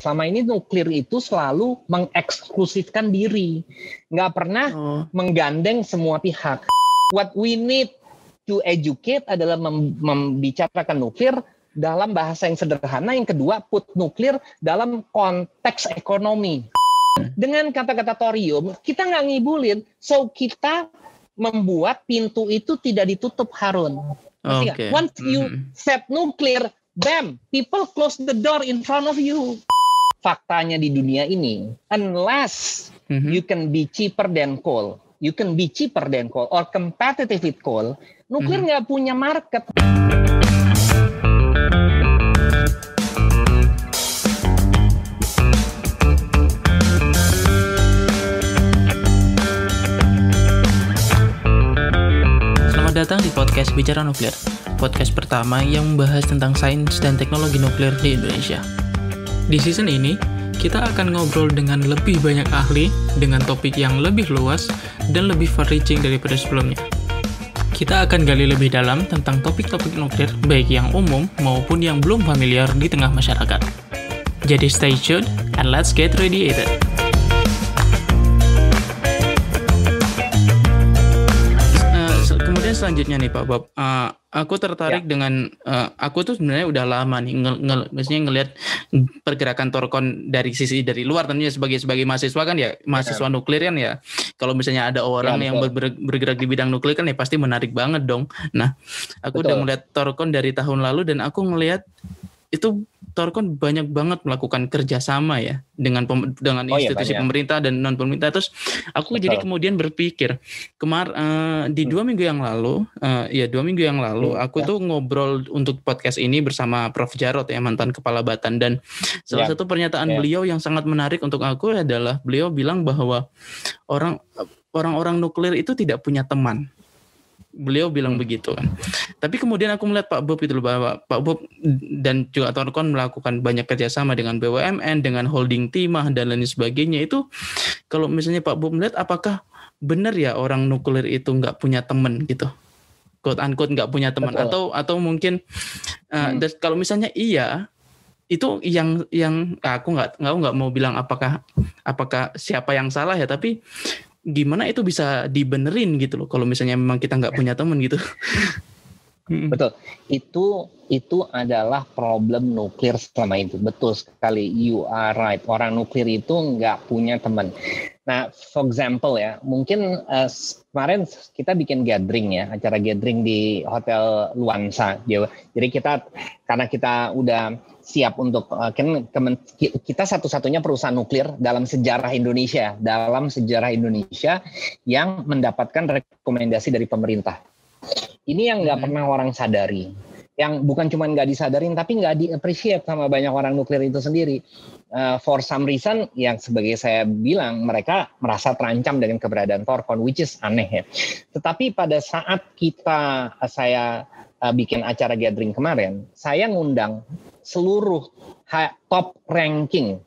Selama ini nuklir itu selalu mengeksklusifkan diri, nggak pernah menggandeng semua pihak. What we need to educate adalah membicarakan nuklir dalam bahasa yang sederhana. Yang kedua, put nuklir dalam konteks ekonomi. Dengan kata-kata thorium, kita nggak ngibulin, so kita membuat pintu itu tidak ditutup, Harun. Okay. Once you set nuklir, bam, people close the door in front of you. Faktanya di dunia ini, unless you can be cheaper than coal, or competitive with coal, nuklir nggak punya market. Datang di podcast Bicara Nuklir, podcast pertama yang membahas tentang sains dan teknologi nuklir di Indonesia. Di season ini, kita akan ngobrol dengan lebih banyak ahli dengan topik yang lebih luas dan lebih far-reaching daripada sebelumnya. Kita akan gali lebih dalam tentang topik-topik nuklir, baik yang umum maupun yang belum familiar di tengah masyarakat. Jadi stay tuned and let's get radiated. Selanjutnya nih Pak Bob, aku tertarik dengan aku tuh sebenarnya udah lama nih maksudnya ngelihat pergerakan Thorcon dari luar, tentunya sebagai mahasiswa kan ya, mahasiswa nuklir kan ya. Kalau misalnya ada orang yang bergerak di bidang nuklir kan ya pasti menarik banget dong. Nah, aku udah ngelihat Thorcon dari tahun lalu dan aku ngelihat itu Thorcon banyak banget melakukan kerjasama ya dengan institusi pemerintah dan non pemerintah. Terus aku jadi kemudian berpikir di 2 minggu yang lalu, aku tuh ngobrol untuk podcast ini bersama Prof. Jarod ya, mantan kepala Batan, dan salah satu pernyataan beliau yang sangat menarik untuk aku adalah beliau bilang bahwa orang-orang nuklir itu tidak punya teman. Beliau bilang begitu kan. Tapi kemudian aku melihat Pak Bob itu bahwa Pak Bob dan juga Thorcon melakukan banyak kerjasama dengan BUMN, dengan holding timah dan lain sebagainya. Itu kalau misalnya Pak Bob melihat, apakah benar ya orang nuklir itu nggak punya teman gitu, quote unquote nggak punya teman, atau mungkin kalau misalnya iya, itu yang aku nggak mau bilang apakah siapa yang salah ya, tapi gimana itu bisa dibenerin gitu loh kalau misalnya memang kita nggak punya teman gitu. Betul, itu adalah problem nuklir selama itu. Betul sekali, you are right. Orang nuklir itu nggak punya teman. Nah, for example ya, mungkin kemarin kita bikin acara gathering di Hotel Luansa. Jadi karena kita udah siap untuk kita satu-satunya perusahaan nuklir dalam sejarah Indonesia yang mendapatkan rekomendasi dari pemerintah. Ini yang nggak pernah orang sadari, yang bukan cuma nggak disadarin tapi nggak di-appreciate sama banyak orang nuklir itu sendiri. For some reason, yang sebagai saya bilang, mereka merasa terancam dengan keberadaan Thorcon, which is aneh ya. Tetapi pada saat saya bikin acara gathering kemarin, saya ngundang seluruh top ranking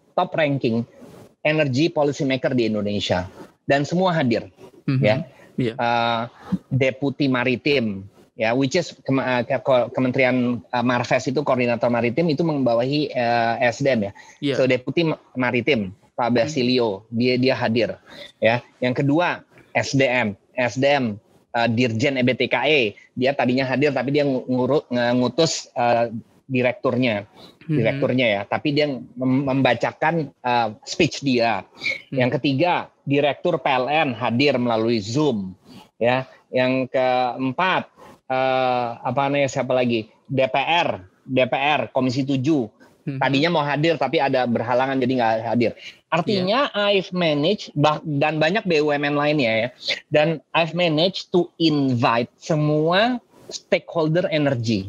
energy policy maker di Indonesia, dan semua hadir, ya. Deputi Maritim, ya, which is Kementerian Marves itu koordinator maritim itu membawahi SDM ya. So Deputi Maritim Pak Basilio dia hadir, ya. Yang kedua SDM Dirjen EBTKE, dia tadinya hadir tapi dia ngutus direkturnya ya, tapi dia membacakan speech dia. Yang ketiga, Direktur PLN hadir melalui Zoom, ya. Yang keempat, siapa lagi? DPR Komisi 7. Tadinya mau hadir tapi ada berhalangan jadi nggak hadir. Artinya I've managed, dan banyak BUMN lainnya ya, dan I've managed to invite semua stakeholder energi.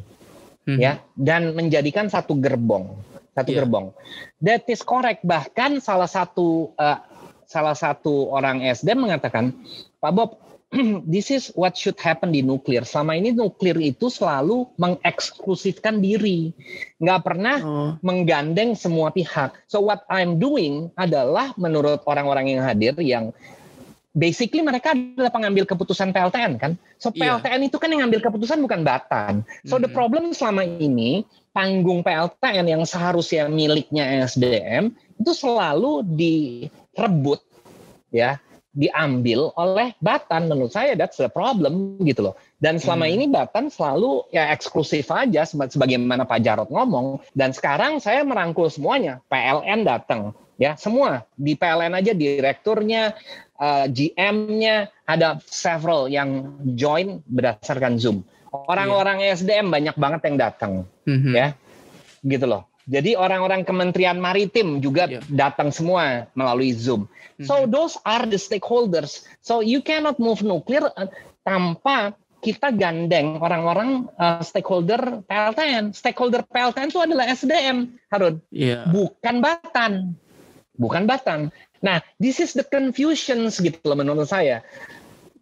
Ya, dan menjadikan satu gerbong. That is correct. Bahkan salah satu orang SDM mengatakan, Pak Bob, this is what should happen di nuklir. Selama ini nuklir itu selalu mengeksklusifkan diri, nggak pernah menggandeng semua pihak. So what I'm doing adalah, menurut orang-orang yang hadir, yang basically mereka adalah pengambil keputusan PLTN kan. So PLTN itu kan yang ngambil keputusan bukan Batan. So the problem selama ini panggung PLTN yang seharusnya miliknya SDM itu selalu direbut ya, diambil oleh Batan. Menurut saya that's the problem gitu loh. Dan selama ini Batan selalu ya eksklusif aja sebagaimana Pak Jarod ngomong. Dan sekarang saya merangkul semuanya. PLN datang ya, semua di PLN aja, direkturnya, GM-nya, ada several yang join berdasarkan Zoom. Orang-orang SDM banyak banget yang datang, ya, gitu loh. Jadi orang-orang Kementerian Maritim juga datang semua melalui Zoom. So those are the stakeholders. So you cannot move nuklir tanpa kita gandeng orang-orang stakeholder PLTN. Stakeholder PLTN itu adalah SDM, Harun, bukan Batan. Bukan Batan. Nah, this is the confusions gitu loh menurut saya.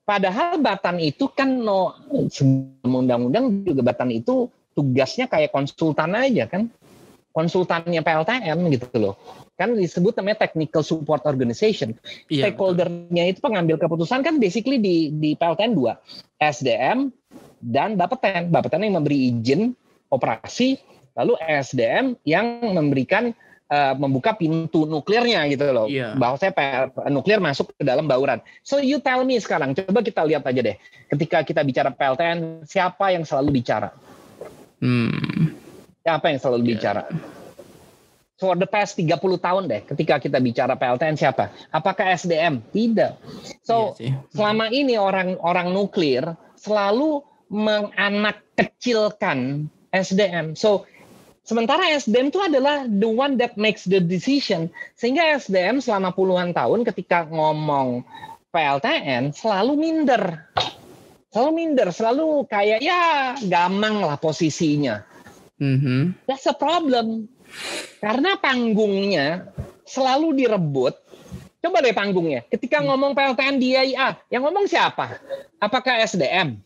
Padahal Batan itu kan undang-undang juga Batan itu tugasnya kayak konsultan aja kan. Konsultannya PLTN gitu loh. Kan disebut namanya Technical Support Organization. Stakeholder-nya itu pengambil keputusan kan basically di PLTN 2. SDM dan Bapeten. Bapeten yang memberi izin operasi, lalu SDM yang memberikan membuka pintu nuklirnya gitu loh, bahwa saya nuklir masuk ke dalam bauran. So you tell me sekarang, coba kita lihat aja deh, ketika kita bicara PLTN, siapa yang selalu bicara? Siapa yang selalu bicara? For the past 30 tahun deh, ketika kita bicara PLTN siapa? Apakah SDM? Tidak. So selama ini orang nuklir selalu menganak kecilkan SDM. So sementara SDM itu adalah the one that makes the decision. Sehingga SDM selama puluhan tahun ketika ngomong PLTN selalu minder. Selalu kayak ya gamang lah posisinya. That's a problem. Karena panggungnya selalu direbut. Coba deh panggungnya. Ketika ngomong PLTN di IAIA, yang ngomong siapa? Apakah SDM?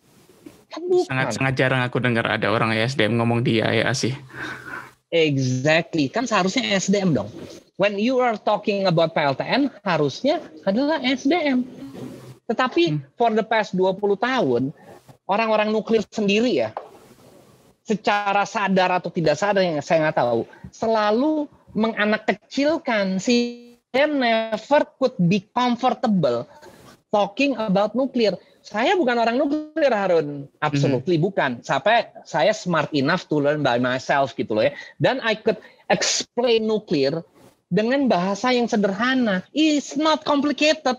Kan bukan. Sangat jarang aku dengar ada orang SDM ngomong di IAIA sih. Exactly, kan seharusnya SDM dong. When you are talking about PLTN, harusnya adalah SDM. Tetapi for the past 20 tahun, orang-orang nuklir sendiri ya, secara sadar atau tidak sadar, yang saya nggak tahu, selalu menganak kecilkan. They never could be comfortable talking about nuklir. Saya bukan orang nuklir, Harun. Absolutely bukan. Sampai saya smart enough to learn by myself gitu loh ya. Dan I could explain nuklir dengan bahasa yang sederhana. It's not complicated.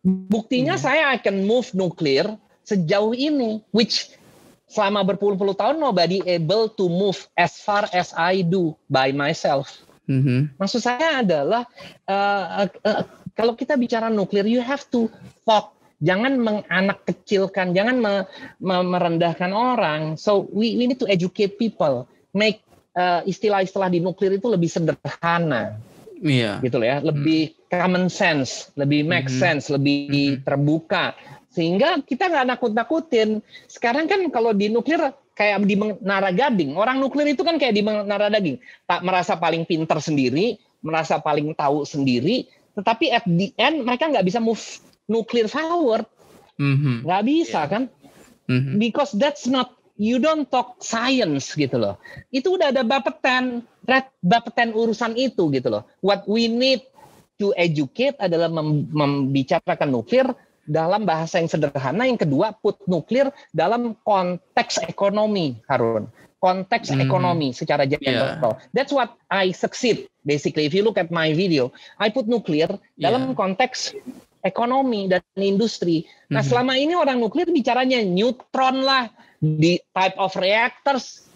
Buktinya saya I can move nuklir sejauh ini, which selama berpuluh-puluh tahun nobody able to move as far as I do by myself. Maksud saya adalah kalau kita bicara nuklir, you have to talk. Jangan menganak kecilkan, jangan merendahkan orang. So we need to educate people. Make istilah-istilah di nuklir itu lebih sederhana. Gitu loh ya. Lebih common sense, lebih make sense, lebih terbuka. Sehingga kita nggak nakut-nakutin. Sekarang kan kalau di nuklir kayak di Menara Gading. Orang nuklir itu kan kayak di Menara Gading. Tak merasa paling pinter sendiri, merasa paling tahu sendiri. Tetapi at the end mereka nggak bisa move nuclear forward, nggak bisa kan? Because that's not, you don't talk science gitu loh. Itu udah ada Bapeten urusan itu gitu loh. What we need to educate adalah membicarakan nuklir dalam bahasa yang sederhana. Yang kedua, put nuklir dalam konteks ekonomi, Harun. Konteks ekonomi secara general. That's what I succeed. Basically, if you look at my video, I put nuklir dalam konteks ekonomi dan industri. Nah, selama ini orang nuklir bicaranya neutron lah, di type of reactors.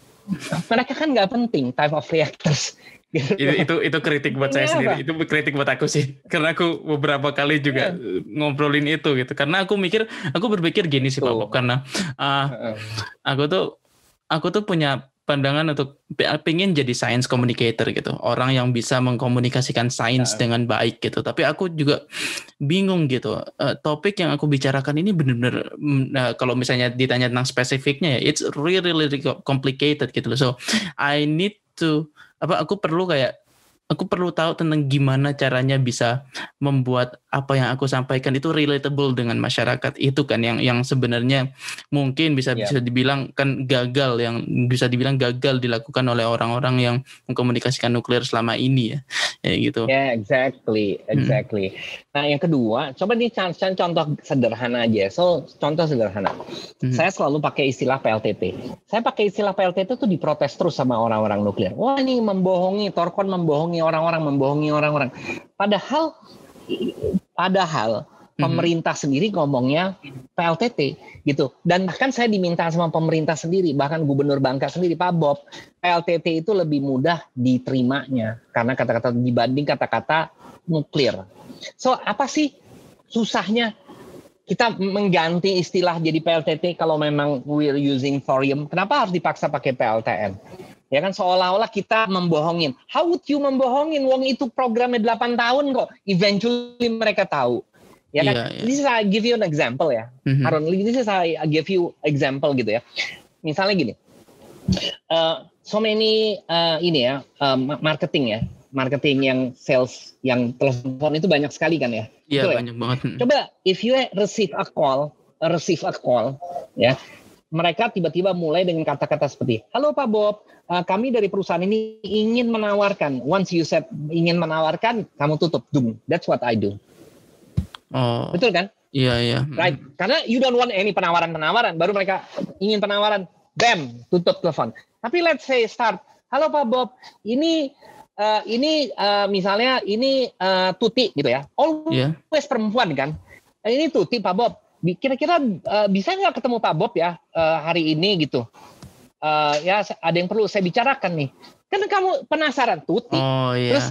Mereka kan nggak penting type of reactors. Itu kritik buat saya sendiri. Itu kritik buat aku sih. Karena aku beberapa kali juga ngobrolin itu gitu. Karena aku berpikir gini sih Pak Bob. Karena aku tuh punya pandangan untuk pengen jadi science communicator gitu. Orang yang bisa mengkomunikasikan sains dengan baik gitu. Tapi aku juga bingung gitu. Topik yang aku bicarakan ini benar-benar kalau misalnya ditanya tentang spesifiknya ya, it's really complicated gitu loh. So I need to aku perlu kayak aku perlu tahu tentang gimana caranya bisa membuat apa yang aku sampaikan itu relatable dengan masyarakat. Itu kan yang sebenarnya mungkin bisa dibilang kan gagal, yang bisa dibilang gagal dilakukan oleh orang-orang yang mengkomunikasikan nuklir selama ini ya. Ya gitu. Yeah, exactly. Nah, yang kedua, coba nih contoh sederhana aja. Contoh sederhana. Saya selalu pakai istilah PLTT. Saya pakai istilah PLTT itu diprotes terus sama orang-orang nuklir. Wah, ini membohongi, Thorkon membohongi orang-orang. Padahal pemerintah sendiri ngomongnya PLTT gitu. Dan bahkan saya diminta sama pemerintah sendiri, bahkan Gubernur Bangka sendiri, Pak Bob, PLTT itu lebih mudah diterimanya karena kata-kata dibanding kata-kata nuklir. So, apa sih susahnya kita mengganti istilah jadi PLTT kalau memang we're using thorium? Kenapa harus dipaksa pakai PLTN? Ya kan seolah-olah kita membohongin. How would you membohongin? Wong itu programnya 8 tahun kok. Eventually mereka tahu. Ya kan? Yeah. This is I give you an example ya. Aaron, this is I give you example gitu ya. Misalnya gini. So many marketing yang sales, yang telepon itu banyak sekali kan ya. Iya, banyak banget. Coba if you receive a call ya. Mereka tiba-tiba mulai dengan kata-kata seperti, halo Pak Bob, kami dari perusahaan ini ingin menawarkan. Once you said ingin menawarkan, kamu tutup. Doom. That's what I do. Oh. Betul kan? Iya. Right. Karena you don't want any penawaran. Baru mereka ingin penawaran. Bam, tutup telepon. Tapi let's say start. Halo Pak Bob, ini misalnya ini Tuti gitu ya. Always perempuan kan. Ini Tuti Pak Bob. Kira-kira bisa nggak ketemu Pak Bob ya hari ini gitu? Ya ada yang perlu saya bicarakan nih. Kan kamu penasaran Tuti. Terus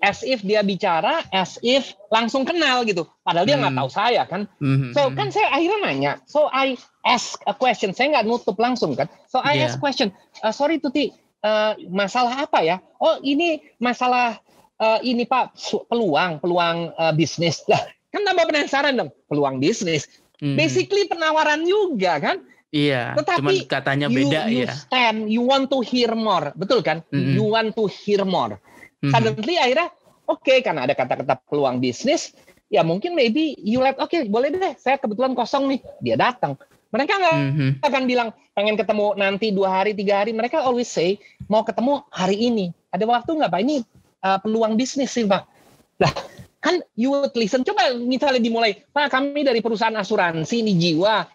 as if dia bicara, as if langsung kenal gitu. Padahal dia nggak tahu saya kan. So kan saya akhirnya nanya. So I ask a question. Saya nggak nutup langsung kan. So I ask question. Sorry Tuti, masalah apa ya? Oh ini masalah ini Pak, peluang bisnis. Lah kan tambah penasaran dong. Peluang bisnis. Basically penawaran juga kan. Iya, cuman katanya beda you you want to hear more, betul kan? You want to hear more. Suddenly akhirnya, oke, karena ada kata-kata peluang bisnis, ya mungkin maybe you let, boleh deh, saya kebetulan kosong nih, dia datang. Mereka nggak akan bilang pengen ketemu nanti 2 hari, 3 hari. Mereka always say mau ketemu hari ini. Ada waktu nggak Pak? Ini peluang bisnis sih Pak. Lah. Kan you would listen. Coba misalnya dimulai, Pak kami dari perusahaan asuransi ini jiwa,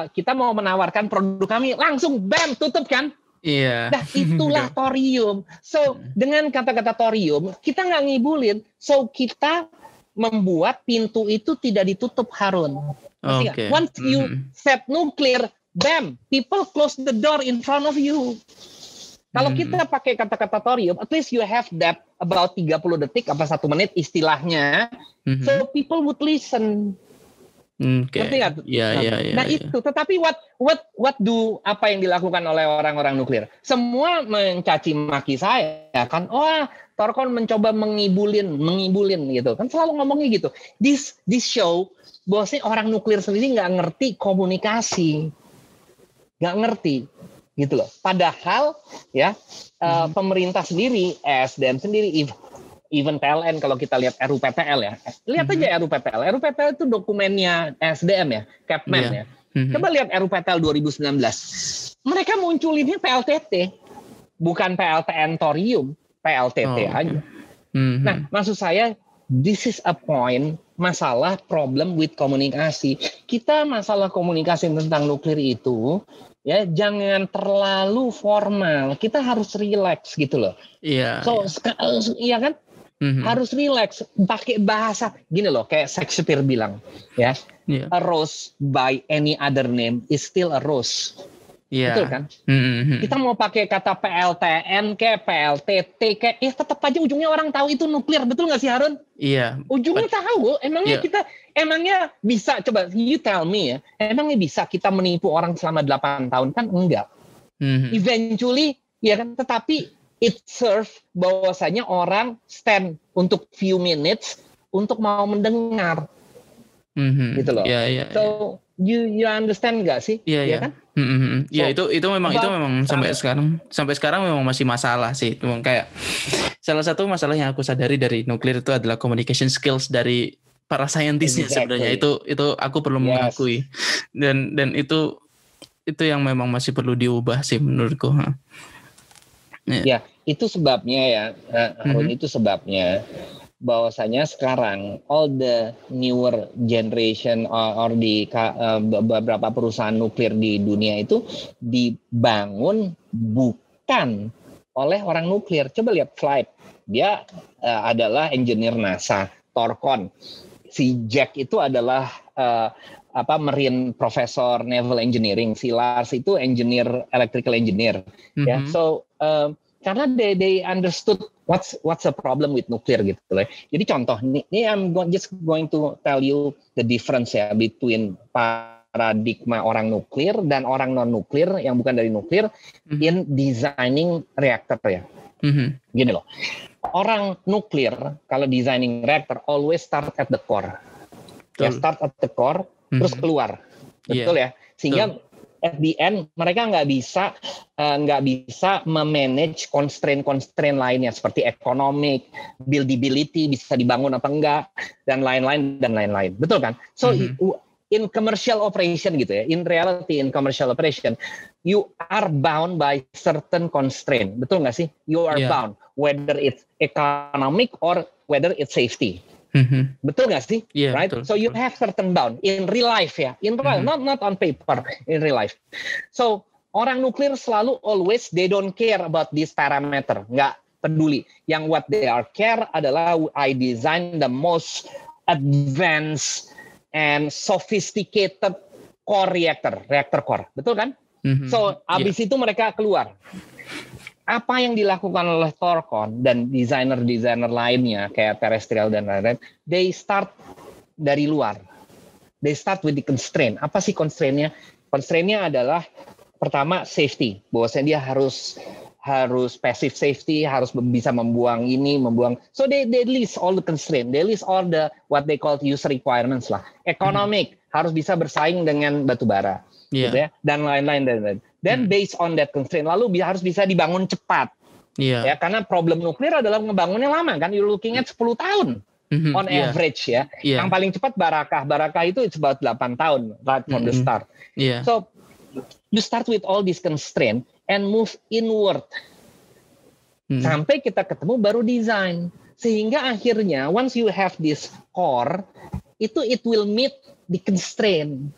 kita mau menawarkan produk kami, langsung bam tutup kan? Iya. Nah itulah thorium. So dengan kata-kata thorium kita nggak ngibulin, so kita membuat pintu itu tidak ditutup Harun. Okay. Once you set nuclear, bam, people close the door in front of you. Kalau kita pakai kata-kata thorium, at least you have that about 30 detik apa 1 menit istilahnya, so people would listen. Ngerti nggak? Iya. Itu. Tetapi apa yang dilakukan oleh orang-orang nuklir? Semua mencaci maki saya kan. Thorkon mencoba mengibulin gitu kan, selalu ngomongnya gitu. This show bahwasanya orang nuklir sendiri nggak ngerti komunikasi, nggak ngerti. Gitu loh. Padahal ya pemerintah sendiri, SDM sendiri, even PLN kalau kita lihat RUPPL ya, lihat aja RUPPL. RUPPL itu dokumennya SDM ya, Capman ya. Coba lihat RUPPL 2019. Mereka munculinnya PLTT, bukan PLTN thorium, PLTT aja. Nah, maksud saya, this is a point, masalah problem with komunikasi. Kita masalah komunikasi tentang nuklir itu, ya jangan terlalu formal. Kita harus relax gitu loh. Iya. Iya kan? Harus relax. Pakai bahasa gini loh, kayak Shakespeare bilang, ya. A rose by any other name is still a rose. Betul kan? Kita mau pakai kata PLTN kayak PLTT kayak tetap aja ujungnya orang tahu itu nuklir. Betul nggak sih Harun? Iya. Ujungnya tahu. Emangnya bisa, coba you tell me ya, emangnya bisa kita menipu orang selama 8 tahun? Kan enggak. Eventually ya kan, tetapi it serve bahwasanya orang stand untuk few minutes untuk mau mendengar. Gitu loh. Yeah. So You understand nggak sih? Iya, ya kan? Ya itu memang sampai sekarang memang masih masalah sih. Kayak salah satu masalah yang aku sadari dari nuklir itu adalah communication skills dari para saintisnya sebenarnya. Itu aku perlu mengakui. Dan itu yang memang masih perlu diubah sih menurutku. Ya, itu sebabnya ya, Harun, itu sebabnya bahwasanya sekarang all the newer generation or di beberapa perusahaan nuklir di dunia itu dibangun bukan oleh orang nuklir. Coba lihat Flight, dia adalah engineer NASA, Thorcon. Si Jack itu adalah marine professor naval engineering, si Lars itu engineer electrical engineer. Ya, so karena they understood what's the problem with nuclear gitu loh. Jadi contoh ini I'm just going to tell you the difference ya between paradigma orang nuklir dan orang non nuklir yang bukan dari nuklir in designing reactor ya. Gini loh. Orang nuklir kalau designing reactor always start at the core. Ya, start at the core terus keluar. Betul ya. Sehingga at the end mereka nggak bisa memanage constraint lainnya seperti economic, buildability bisa dibangun apa enggak dan lain-lain. Betul kan? So in commercial operation gitu ya, in reality in commercial operation you are bound by certain constraint. Betul nggak sih? You are bound whether it's economic or whether it's safety. Betul nggak sih? Right? Betul, so you have certain bound in real life ya, in real not on paper, in real life. So orang nuklir selalu always they don't care about this parameter, nggak peduli. Yang what they are care adalah I design the most advanced and sophisticated core reactor core, betul kan? So abis itu mereka keluar. Apa yang dilakukan oleh Thorcon dan desainer lainnya kayak Terrestrial dan lain-lain, they start dari luar. They start with the constraint. Apa sih constraint-nya? Constraint-nya adalah pertama safety. Bahwasanya dia harus passive safety, harus bisa membuang. So they list all the constraint. They list all the what they call user requirements lah. Economic, harus bisa bersaing dengan batu bara. Gitu ya, dan lain-lain. Dan based on that constraint, lalu harus bisa dibangun cepat. Ya, karena problem nuklir adalah ngebangunnya lama kan, you're looking at 10 tahun on average ya. Yang paling cepat Barakah itu it's about 8 tahun right from the start. So you start with all these constraint and move inward. Sampai kita ketemu baru design. Sehingga akhirnya once you have this core, it will meet the constraint.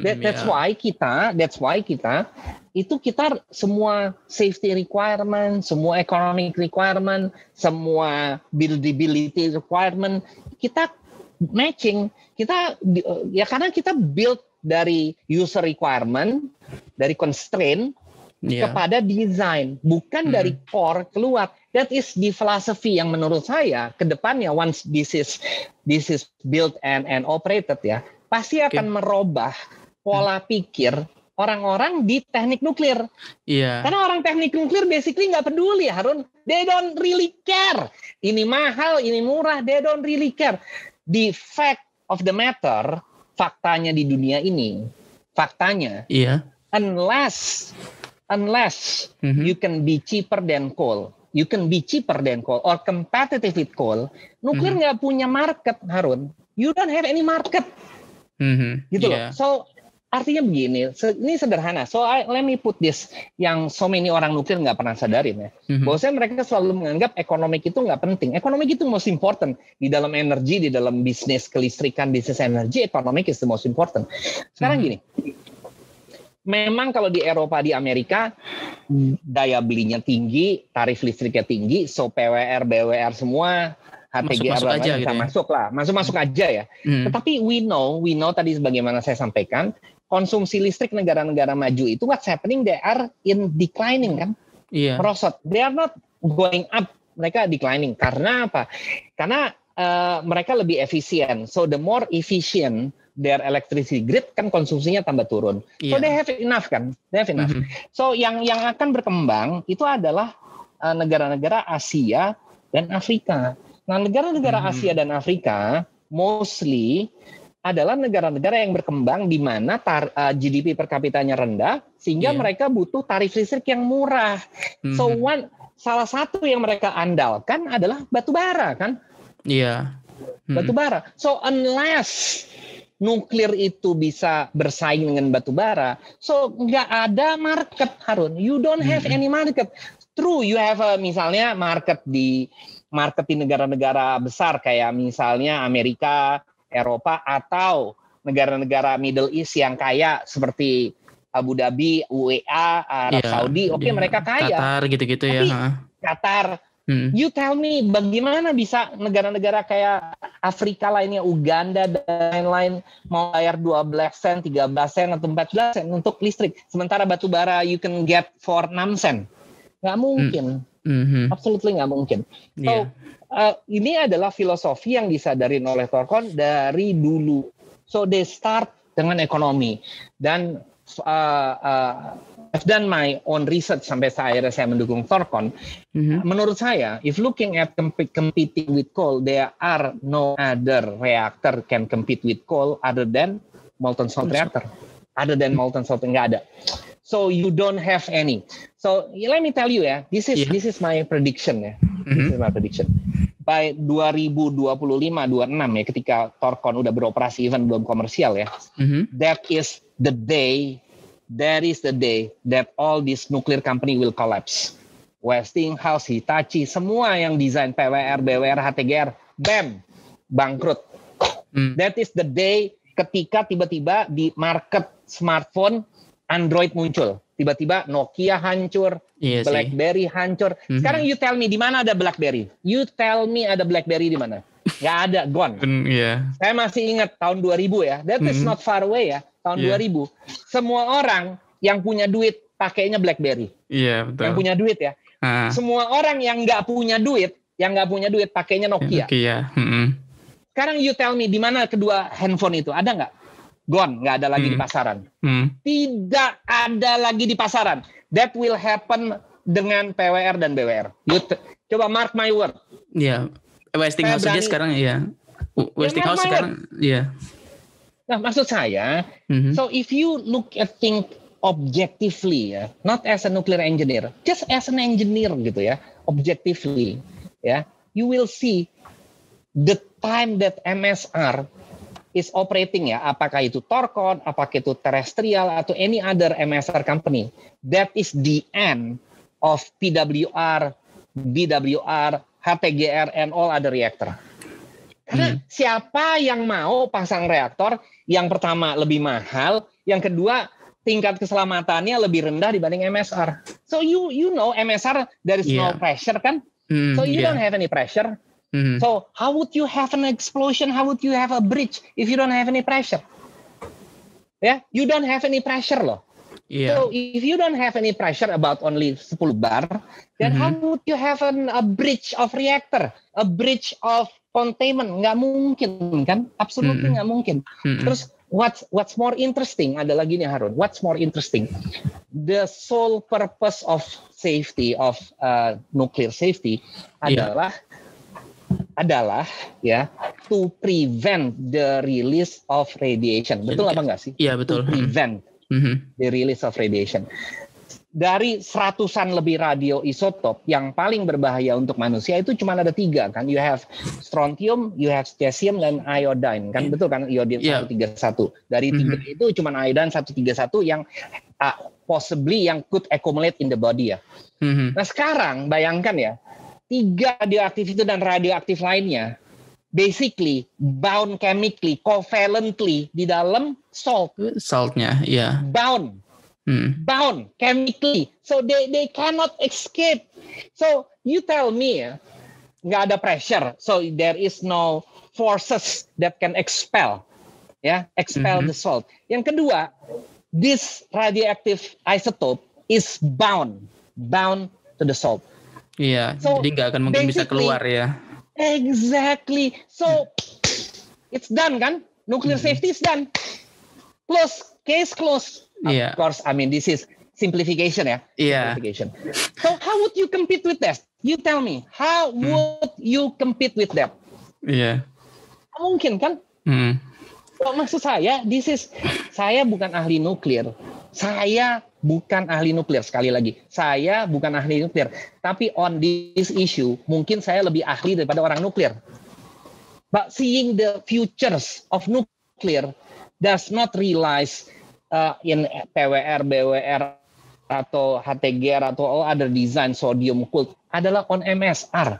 That's why kita semua safety requirement, semua economic requirement, semua buildability requirement kita matching. Karena kita build dari user requirement, dari constraint kepada design, bukan dari core keluar. That is the philosophy yang menurut saya ke depannya once this is built and operated ya. Pasti akan merubah pola pikir orang-orang di teknik nuklir. Karena orang teknik nuklir basically nggak peduli, Harun. They don't really care. Ini mahal, ini murah, they don't really care. The fact of the matter, faktanya di dunia ini, unless you can be cheaper than coal, or competitive with coal, nuklir nggak punya market, Harun. You don't have any market. Gitu loh. So artinya begini, ini sederhana. So let me put this yang so many orang nuklir nggak pernah sadarin ya. Bahwasanya mereka selalu menganggap ekonomi itu nggak penting. Ekonomi itu most important di dalam energi, di dalam bisnis kelistrikan, bisnis energi. Ekonomi is the most important. Sekarang gini, memang kalau di Eropa, di Amerika daya belinya tinggi, tarif listriknya tinggi, so PWR, BWR semua HTGR masuk aja ya. Tetapi we know tadi sebagaimana saya sampaikan, konsumsi listrik negara-negara maju itu what's happening, they are in declining kan, merosot. They are not going up, mereka declining. Karena apa? Karena mereka lebih efisien. So the more efficient their electricity grid kan konsumsinya tambah turun. So they have enough kan, So yang akan berkembang itu adalah negara-negara Asia dan Afrika. Nah, negara-negara Asia dan Afrika mostly adalah negara-negara yang berkembang di mana GDP per kapitanya rendah, sehingga mereka butuh tarif listrik yang murah. So salah satu yang mereka andalkan adalah batu bara kan? Iya. Batu bara. So unless nuklir itu bisa bersaing dengan batu bara, so nggak ada market, Harun. You don't have any market. True, you have misalnya market di negara-negara besar kayak misalnya Amerika, Eropa, atau negara-negara Middle East yang kaya seperti Abu Dhabi, UEA, Arab Saudi. Oke, mereka kaya. Qatar gitu-gitu tapi, ya. Qatar. You tell me bagaimana bisa negara-negara kayak Afrika lainnya, Uganda dan lain-lain mau bayar 12 sen, 13 sen atau 14 sen untuk listrik. Sementara batu bara you can get for 6 sen. Nggak mungkin. Absolutely nggak mungkin. So, ini adalah filosofi yang disadarin oleh Thorcon dari dulu. So they start dengan ekonomi. Dan I've done my own research sampai akhirnya saya mendukung Thorcon. Menurut saya, if looking at competing with coal, there are no other reactor can compete with coal other than molten salt reactor. Other than molten salt, nggak ada. So you don't have any. So let me tell you ya, this is my prediction ya. This is my prediction. By 2025-26 ya, ketika Thorcon udah beroperasi, even belum komersial ya, that is the day that all this nuclear company will collapse. Westinghouse, Hitachi, semua yang desain PWR, BWR, HTGR, bam, bangkrut. That is the day ketika tiba-tiba di market smartphone Android muncul. Tiba-tiba Nokia hancur, BlackBerry hancur. Sekarang you tell me di mana ada BlackBerry? You tell me ada BlackBerry di mana? Nggak ada, gone. Saya masih ingat tahun 2000 ya. That is not far away ya. Tahun 2000. Semua orang yang punya duit pakainya BlackBerry. Iya, betul. Yang punya duit ya. Semua orang yang nggak punya duit pakainya Nokia. Sekarang you tell me di mana kedua handphone itu? Ada nggak? Gone, nggak ada lagi di pasaran. Tidak ada lagi di pasaran. That will happen dengan PWR dan BWR. Coba mark my word. Iya. Westinghouse saja sekarang ya. Westinghouse sekarang ya. Nah, maksud saya, so if you look at things objectively ya, not as a nuclear engineer, just as an engineer gitu ya, objectively ya, you will see the time that MSR is operating ya, apakah itu Thorcon, apakah itu Terrestrial atau any other MSR company, that is the end of PWR, BWR, HTGR and all other reactor. Karena siapa yang mau pasang reaktor yang pertama lebih mahal, yang kedua tingkat keselamatannya lebih rendah dibanding MSR. So you know MSR there is no pressure kan? So you don't have any pressure. So how would you have an explosion? How would you have a breach if you don't have any pressure? Ya, you don't have any pressure loh. So if you don't have any pressure about only 10 bar, then how would you have a breach of reactor, a breach of containment? Nggak mungkin kan? Absolutely nggak mungkin. Terus what's more interesting? Ada lagi nih Harun. What's more interesting? The sole purpose of safety of nuclear safety adalah ya to prevent the release of radiation. Betul apa enggak sih? Iya betul. To prevent the release of radiation. Dari 100-an lebih radioisotop yang paling berbahaya untuk manusia itu cuma ada 3 kan. You have strontium, you have cesium dan iodine kan, betul kan, iodine 131. Dari 3 itu cuma iodine 131 yang possibly yang could accumulate in the body ya. Nah sekarang bayangkan ya, 3 radioaktif itu dan radioaktif lainnya basically bound chemically, covalently di dalam saltnya, ya. Bound chemically, so they cannot escape. So you tell me ya, nggak ada pressure, so there is no forces that can expel the salt. Yang kedua, this radioactive isotope is bound to the salt. Iya, so, jadi nggak akan mungkin bisa keluar ya. Exactly. So it's done kan? Nuclear safety is done. Case closed. Yeah. Of course, I mean this is simplification ya. Yeah. Simplification. So how would you compete with that? You tell me. How would you compete with that? Iya. Mungkin kan? Maksud saya, saya bukan ahli nuklir. Saya bukan ahli nuklir, sekali lagi. Saya bukan ahli nuklir. Tapi on this issue, mungkin saya lebih ahli daripada orang nuklir. But seeing the futures of nuclear does not realize in PWR, BWR, atau HTGR, atau all other design sodium cooled adalah on MSR.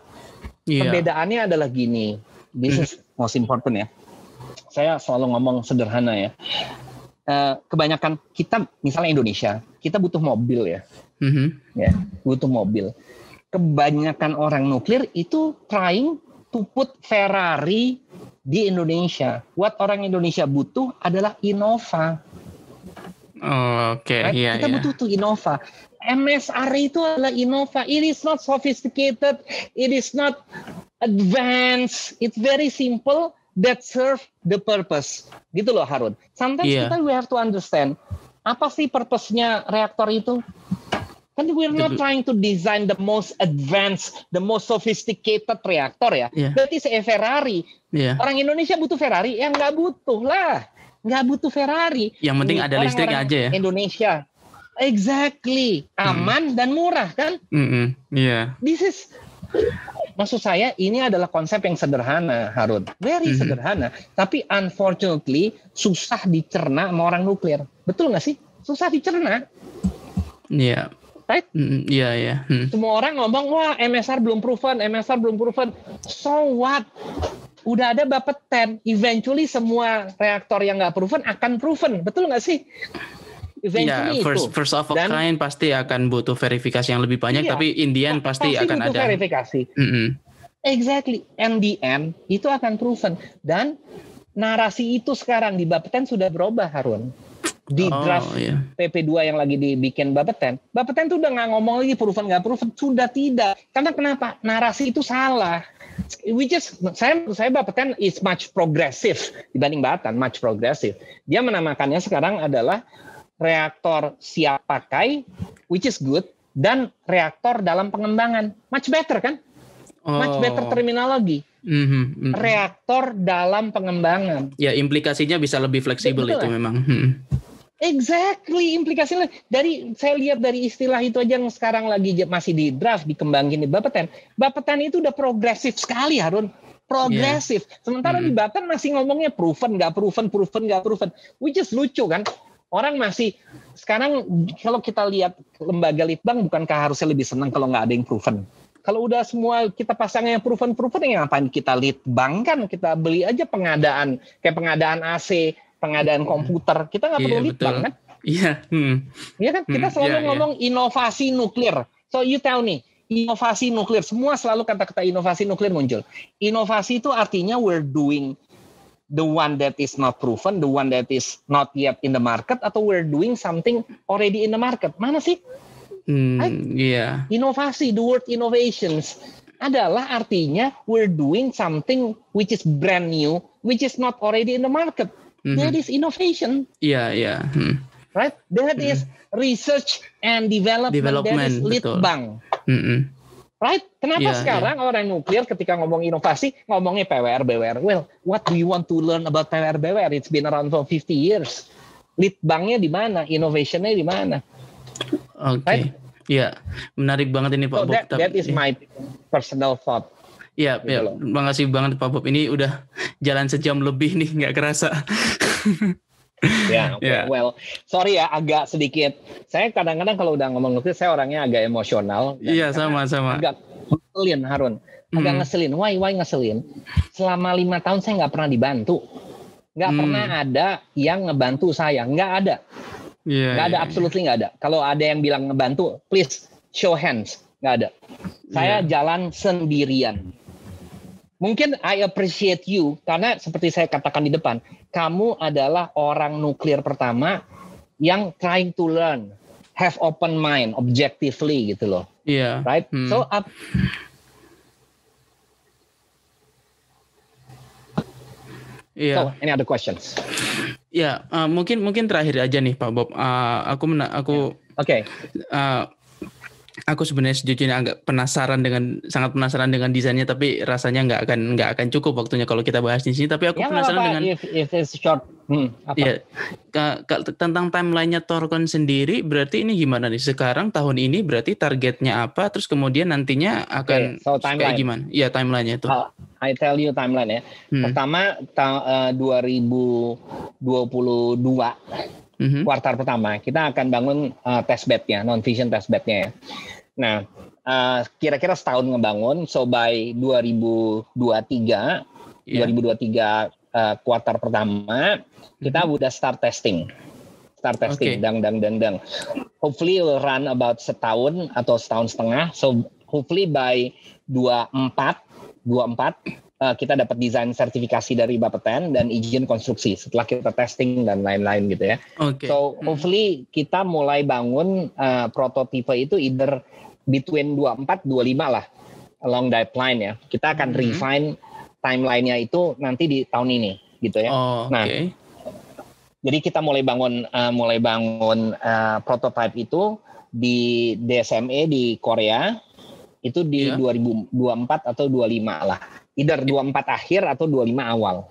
Perbedaannya adalah gini. This is most important ya. Saya selalu ngomong sederhana ya. Kebanyakan kita, misalnya Indonesia, kita butuh mobil ya. Ya, butuh mobil. Kebanyakan orang nuklir itu trying to put Ferrari di Indonesia. What orang Indonesia butuh adalah Innova. Right? Kita butuh tuh Innova. MSR itu adalah Innova. It is not sophisticated. It is not advanced. It's very simple. That serve the purpose, gitu loh Harun. Sometimes we have to understand apa sih purpose-nya reaktor itu. Kan we're not trying to design the most advanced, the most sophisticated reaktor ya. That is a Ferrari. Orang Indonesia butuh Ferrari? Ya nggak butuh lah, nggak butuh Ferrari. Yang penting ada listriknya aja ya. Indonesia, exactly, aman dan murah kan? This is maksud saya ini adalah konsep yang sederhana, Harun. Very sederhana. Tapi unfortunately susah dicerna sama orang nuklir. Betul nggak sih? Susah dicerna. Iya. Right? Iya. Semua orang ngomong, wah MSR belum proven. So what? Udah ada Bapeten. Eventually semua reaktor yang nggak proven akan proven. Betul nggak sih? First of a kind pasti akan butuh verifikasi yang lebih banyak, tapi in the end pasti akan ada verifikasi. Exactly, and the end itu akan proven. Dan narasi itu sekarang di Bapeten sudah berubah, Harun. Di draft PP2 yang lagi dibikin Bapeten tuh udah nggak ngomong lagi proven nggak proven, sudah tidak. Karena kenapa? Narasi itu salah. Saya Bapeten is much progressive dibanding Batan, much progressive. Dia menamakannya sekarang adalah reaktor siap pakai, which is good, dan reaktor dalam pengembangan. Much better kan? Much better terminologi. Reaktor dalam pengembangan. Ya, implikasinya bisa lebih fleksibel itu memang. Exactly, implikasinya. Saya lihat dari istilah itu aja yang sekarang lagi masih di draft, dikembangin di Bapeten. Bapeten itu udah progresif sekali, Harun. Progresif. Sementara di Bapeten masih ngomongnya proven, nggak proven, which is lucu kan? Orang masih sekarang kalau kita lihat lembaga litbang, bukankah harusnya lebih senang kalau nggak ada yang proven? Kalau udah semua kita pasangnya proven ya ngapain kita litbang kan? Kita beli aja pengadaan kayak pengadaan AC, pengadaan komputer, kita nggak perlu litbang kan? Iya. Iya kan? Kita selalu ngomong inovasi nuklir. So you tell me, inovasi nuklir, semua selalu kata-kata inovasi nuklir muncul. Inovasi itu artinya we're doing the one that is not proven, the one that is not yet in the market, atau we're doing something already in the market. Mana sih? Inovasi, the word innovations adalah artinya we're doing something which is brand new, which is not already in the market. That is innovation. Right? That is research and development. That is litbang. Right? Kenapa sekarang orang nuklir ketika ngomong inovasi, ngomongnya PWR, BWR? Well, what do you want to learn about PWR, BWR? It's been around for 50 years. Litbangnya di mana? Innovationnya di mana? Oke. Iya, menarik banget ini Pak Bob. That is my personal thought. Iya, makasih banget Pak Bob. Ini udah jalan sejam lebih nih, nggak kerasa. Well, sorry ya, agak sedikit. Saya kadang-kadang kalau udah ngomong nuklir, saya orangnya agak emosional. Iya, sama-sama. Agak ngeselin, Harun. Agak ngeselin. Why ngeselin? Selama 5 tahun saya nggak pernah dibantu. Nggak pernah ada yang ngebantu saya. Nggak ada. Nggak ada, absolutely nggak ada. Kalau ada yang bilang ngebantu, please show hands. Nggak ada. Saya jalan sendirian. Mungkin I appreciate you, karena seperti saya katakan di depan, kamu adalah orang nuklir pertama yang trying to learn, have open mind, objectively gitu loh. Iya. Right? So, so, any other questions? Ya, mungkin terakhir aja nih Pak Bob. Aku sebenarnya sejujurnya sangat penasaran dengan desainnya, tapi rasanya nggak akan cukup waktunya kalau kita bahas di sini. Tapi aku Ya nggak penasaran apa-apa, dengan if it's short. Apa? ya tentang timelinenya Torcon sendiri. Berarti ini gimana nih? Sekarang tahun ini berarti targetnya apa? Terus kemudian nantinya akan So kayak timeline. gimana? Iya, timelinenya itu. I tell you timeline ya. Pertama 2022 kuartal pertama kita akan bangun testbednya, non-fission testbednya ya. Nah, kira-kira setahun ngebangun, so by 2023 kuartal pertama kita udah start testing, dang. Hopefully will run about setahun atau setahun setengah. So hopefully by 24 kita dapat desain sertifikasi dari Bapeten dan izin konstruksi setelah kita testing dan lain-lain gitu ya. So hopefully kita mulai bangun prototipe itu either between 24-25 lah, along that line ya. Kita akan refine timeline-nya itu nanti di tahun ini gitu ya. Nah, jadi kita mulai bangun prototype itu di DSME di Korea itu di 2024 atau 25 lah. Either 24 akhir atau 25 awal.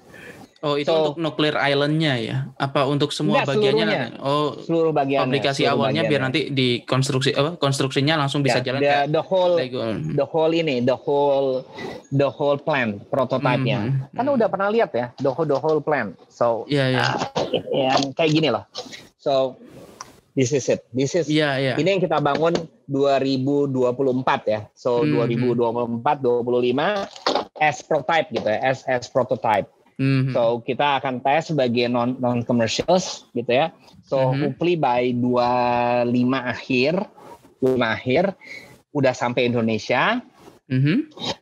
Oh, itu untuk nuclear island-nya ya? Apa untuk semua bagiannya? Seluruh bagiannya. Aplikasi awalnya biar nanti di konstruksinya langsung bisa jalan the whole plan prototype-nya. Kan udah pernah lihat ya, the whole plan. So kayak gini loh. So this is it. Ini yang kita bangun 2024 ya. So 2024 25 as prototype gitu ya, as prototype. So kita akan tes sebagai non commercials gitu ya. So hopefully by 25 akhir udah sampai Indonesia.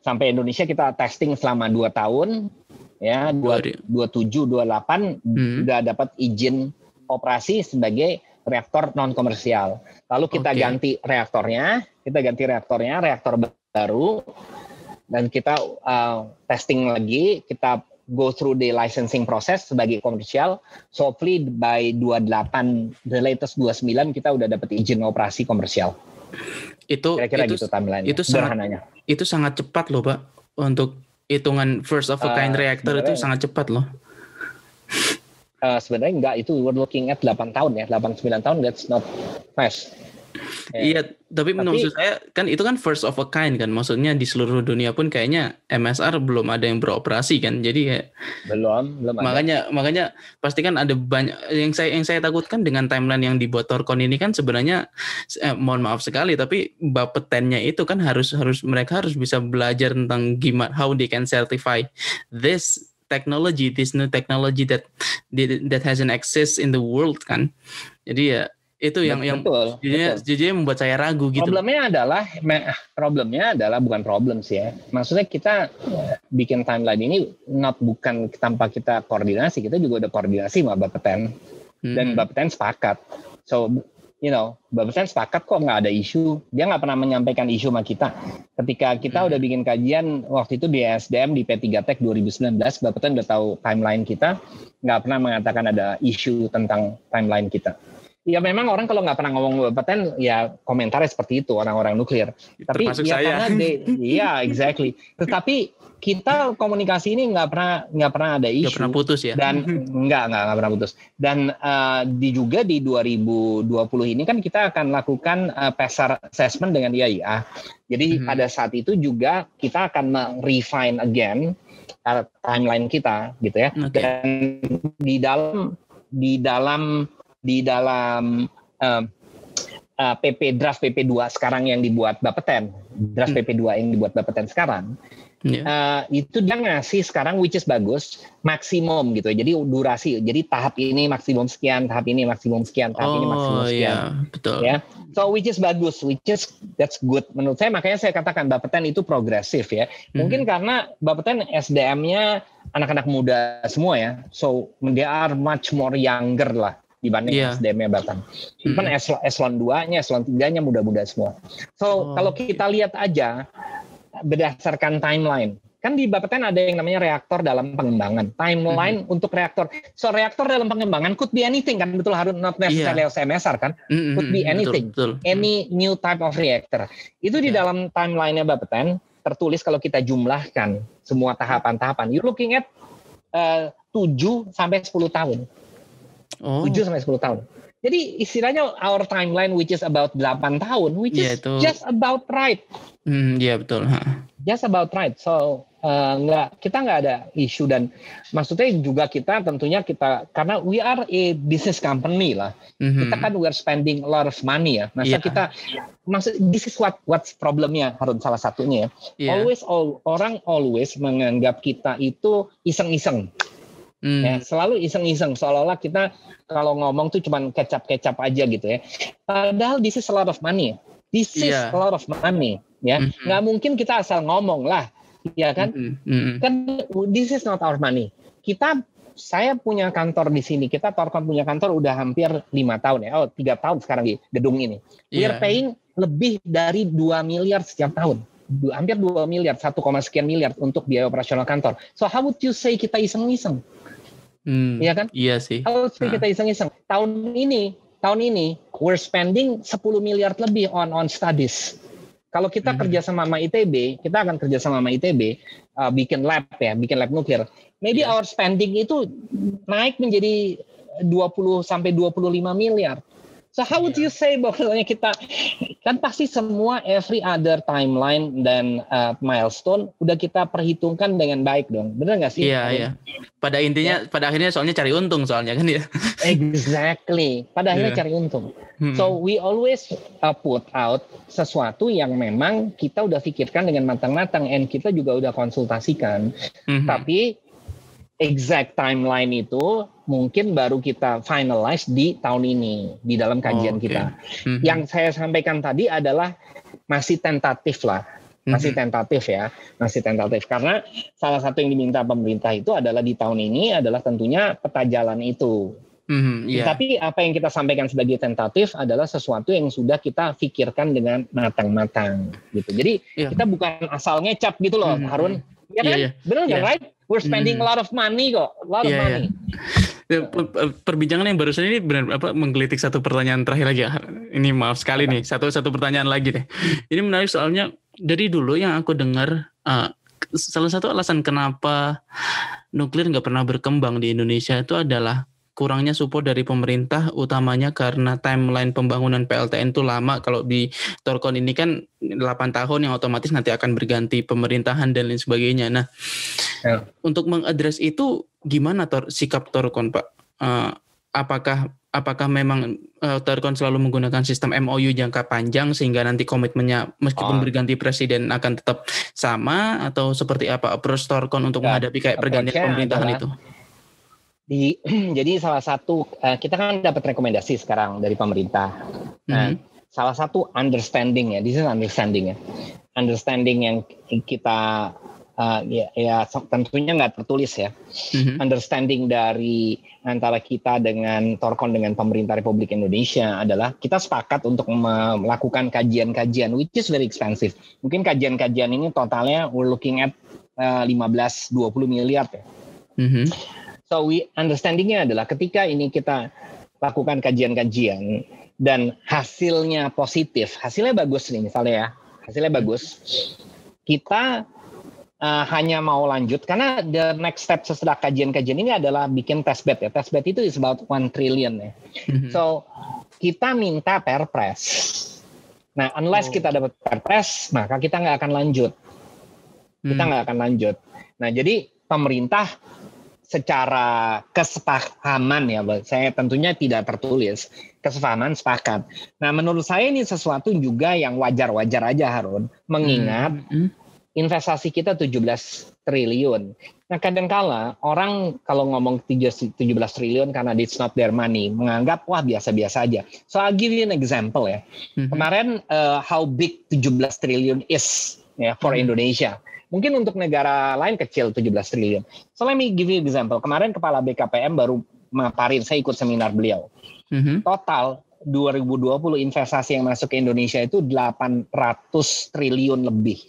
Sampai Indonesia kita testing selama 2 tahun ya, 27 28 udah dapat izin operasi sebagai reaktor non komersial. Lalu kita ganti reaktornya, reaktor baru, dan kita testing lagi, kita go through the licensing process sebagai komersial. So hopefully by 28, the latest 29 kita udah dapat izin operasi komersial. Kira-kira gitu timeline. Sederhananya. Itu sangat cepat loh, Pak. Untuk hitungan first of a kind reactor itu sangat cepat loh. Sebenarnya enggak, itu we're looking at 8 tahun ya, 8-9 tahun, that's not fast. Iya, tapi menurut saya kan itu kan first of a kind kan, maksudnya di seluruh dunia pun kayaknya MSR belum ada yang beroperasi kan, jadi kayak belum makanya pasti kan ada banyak yang saya takutkan dengan timeline yang dibuat Torcon ini kan sebenarnya mohon maaf sekali, tapi Bapetennya itu kan mereka harus bisa belajar tentang gimana how they can certify this new technology that hasn't exist in the world kan. Jadi ya itu yang jujurnya membuat saya ragu gitu. Problemnya adalah bukan problem sih ya. Maksudnya kita bikin timeline ini bukan tanpa kita koordinasi, kita juga udah koordinasi sama Bapeten dan Bapeten sepakat. So Bapeten sepakat kok, nggak ada isu. Dia nggak pernah menyampaikan isu sama kita. Ketika kita udah bikin kajian waktu itu di SDM di P3 Tech 2019, Bapeten udah tahu timeline kita, nggak pernah mengatakan ada isu tentang timeline kita. Ya memang orang kalau nggak pernah ngomong Bapeten, ya komentarnya seperti itu orang-orang nuklir. Tapi termasuk ya saya. Exactly. Tetapi kita komunikasi ini nggak pernah ada isu. Nggak pernah putus ya. Dan nggak pernah putus. Dan juga di 2020 ini kan kita akan lakukan PESAR assessment dengan IAIA. Jadi pada saat itu juga kita akan refine again timeline kita gitu ya. Dan di dalam draft PP2 sekarang yang dibuat Bapeten, draft PP2 yang dibuat Bapeten sekarang, itu dia ngasih sekarang which is bagus, maksimum gitu. Jadi durasi, jadi tahap ini maksimum sekian, tahap ini maksimum sekian, tahap ini maksimum sekian. Iya, betul. Ya, so which is bagus, that's good menurut saya. Makanya saya katakan Bapeten itu progresif ya. Mungkin karena Bapeten SDM-nya anak-anak muda semua ya, so they are much more younger lah dibanding SDM-nya Batam. Cuman eselon 2-nya, eselon 3-nya muda-muda semua. So kalau kita lihat aja berdasarkan timeline, Kan di Bapeten ada yang namanya reaktor dalam pengembangan. Timeline untuk reaktor. So reaktor dalam pengembangan could be anything kan, betul Harun, not necessarily SMSR kan. Could be anything. Betul. Any new type of reactor. Itu di dalam timeline-nya Bapeten tertulis kalau kita jumlahkan semua tahapan-tahapan. You're looking at 7 sampai 10 tahun. 7 sampai 10 tahun. Jadi istilahnya our timeline which is about 8 tahun, which is just about right. Iya betul. Just about right. So kita nggak ada isu, dan maksudnya juga kita tentunya karena we are a business company lah. Kita kan we are spending a lot of money ya. This is what's problemnya Harun, salah satunya ya. Orang always menganggap kita itu iseng-iseng. Ya, selalu iseng-iseng, seolah-olah kita kalau ngomong tuh cuman kecap-kecap aja gitu ya. Padahal this is a lot of money. This is a lot of money, ya. Nggak mungkin kita asal ngomong lah, ya kan? Kan this is not our money. Saya punya kantor di sini. Kita Torkon punya kantor udah hampir 5 tahun ya. 3 tahun sekarang di gedung ini. We are paying lebih dari 2 miliar setiap tahun. Hampir 2 miliar, 1, sekian miliar untuk biaya operasional kantor. So how would you say kita iseng-iseng? Iya kan? Iya sih. How would you say kita iseng-iseng? Tahun ini we're spending 10 miliar lebih on studies. Kalau kita kerja sama ITB, kita akan kerja sama ITB bikin lab nuklir. Maybe our spending itu naik menjadi 20 sampai 25 miliar. So how would you say bahwa kita kan pasti semua every other timeline dan milestone udah kita perhitungkan dengan baik dong, benar nggak sih? Iya. Pada akhirnya soalnya cari untung soalnya kan ya. Exactly. Pada akhirnya cari untung. So we always put out sesuatu yang memang kita udah pikirkan dengan matang-matang, and kita juga udah konsultasikan. Tapi exact timeline itu mungkin baru kita finalize di tahun ini di dalam kajian kita. Yang saya sampaikan tadi adalah masih tentatif lah, masih tentatif karena salah satu yang diminta pemerintah itu adalah di tahun ini adalah tentunya peta jalan itu. Tapi apa yang kita sampaikan sebagai tentatif adalah sesuatu yang sudah kita pikirkan dengan matang-matang gitu. Jadi kita bukan asal ngecap gitu loh, Harun. Ya kan? Benar nggak, right? We're spending a lot of money kok, money. Perbincangan yang barusan ini benar menggelitik satu pertanyaan terakhir lagi ya. Ini maaf sekali nih, satu pertanyaan lagi deh. Ini menarik soalnya dari dulu yang aku dengar salah satu alasan kenapa nuklir nggak pernah berkembang di Indonesia itu adalah kurangnya support dari pemerintah, utamanya karena timeline pembangunan PLTN itu lama. Kalau di Torkon ini kan 8 tahun yang otomatis nanti akan berganti pemerintahan dan lain sebagainya. Nah, untuk mengadres itu gimana sikap Torkon, Pak? Apakah memang Torkon selalu menggunakan sistem MOU jangka panjang sehingga nanti komitmennya meskipun berganti presiden akan tetap sama, atau seperti apa approach Torkon untuk menghadapi kayak pergantian pemerintahan itu? Jadi salah satu kita kan dapat rekomendasi sekarang dari pemerintah. Nah, salah satu understanding yang kita tentunya nggak tertulis ya. Understanding dari antara kita dengan Torkon dengan pemerintah Republik Indonesia adalah kita sepakat untuk melakukan kajian-kajian which is very expensive. Mungkin kajian-kajian ini totalnya we're looking at 15-20 miliar ya. So understanding-nya adalah ketika ini kita lakukan kajian-kajian dan hasilnya positif, hasilnya bagus nih misalnya ya, hasilnya bagus, kita hanya mau lanjut karena the next step setelah kajian-kajian ini adalah bikin testbed ya. Testbed itu is about 1 trillion ya. So kita minta perpres. Nah, unless kita dapat perpres, maka kita nggak akan lanjut. Nah, jadi pemerintah secara kesepahaman ya, saya tentunya tidak tertulis, kesepahaman sepakat. Nah, menurut saya ini sesuatu juga yang wajar-wajar aja Harun, mengingat investasi kita 17 triliun. Nah, kadangkala orang kalau ngomong 17 triliun karena it's not their money, menganggap wah biasa-biasa aja. So I'll give you an example ya. Kemarin how big 17 triliun is ya for Indonesia. Mungkin untuk negara lain kecil 17 triliun. So let me give you example. Kemarin Kepala BKPM baru maparin, saya ikut seminar beliau. Total 2020 investasi yang masuk ke Indonesia itu 800 triliun lebih.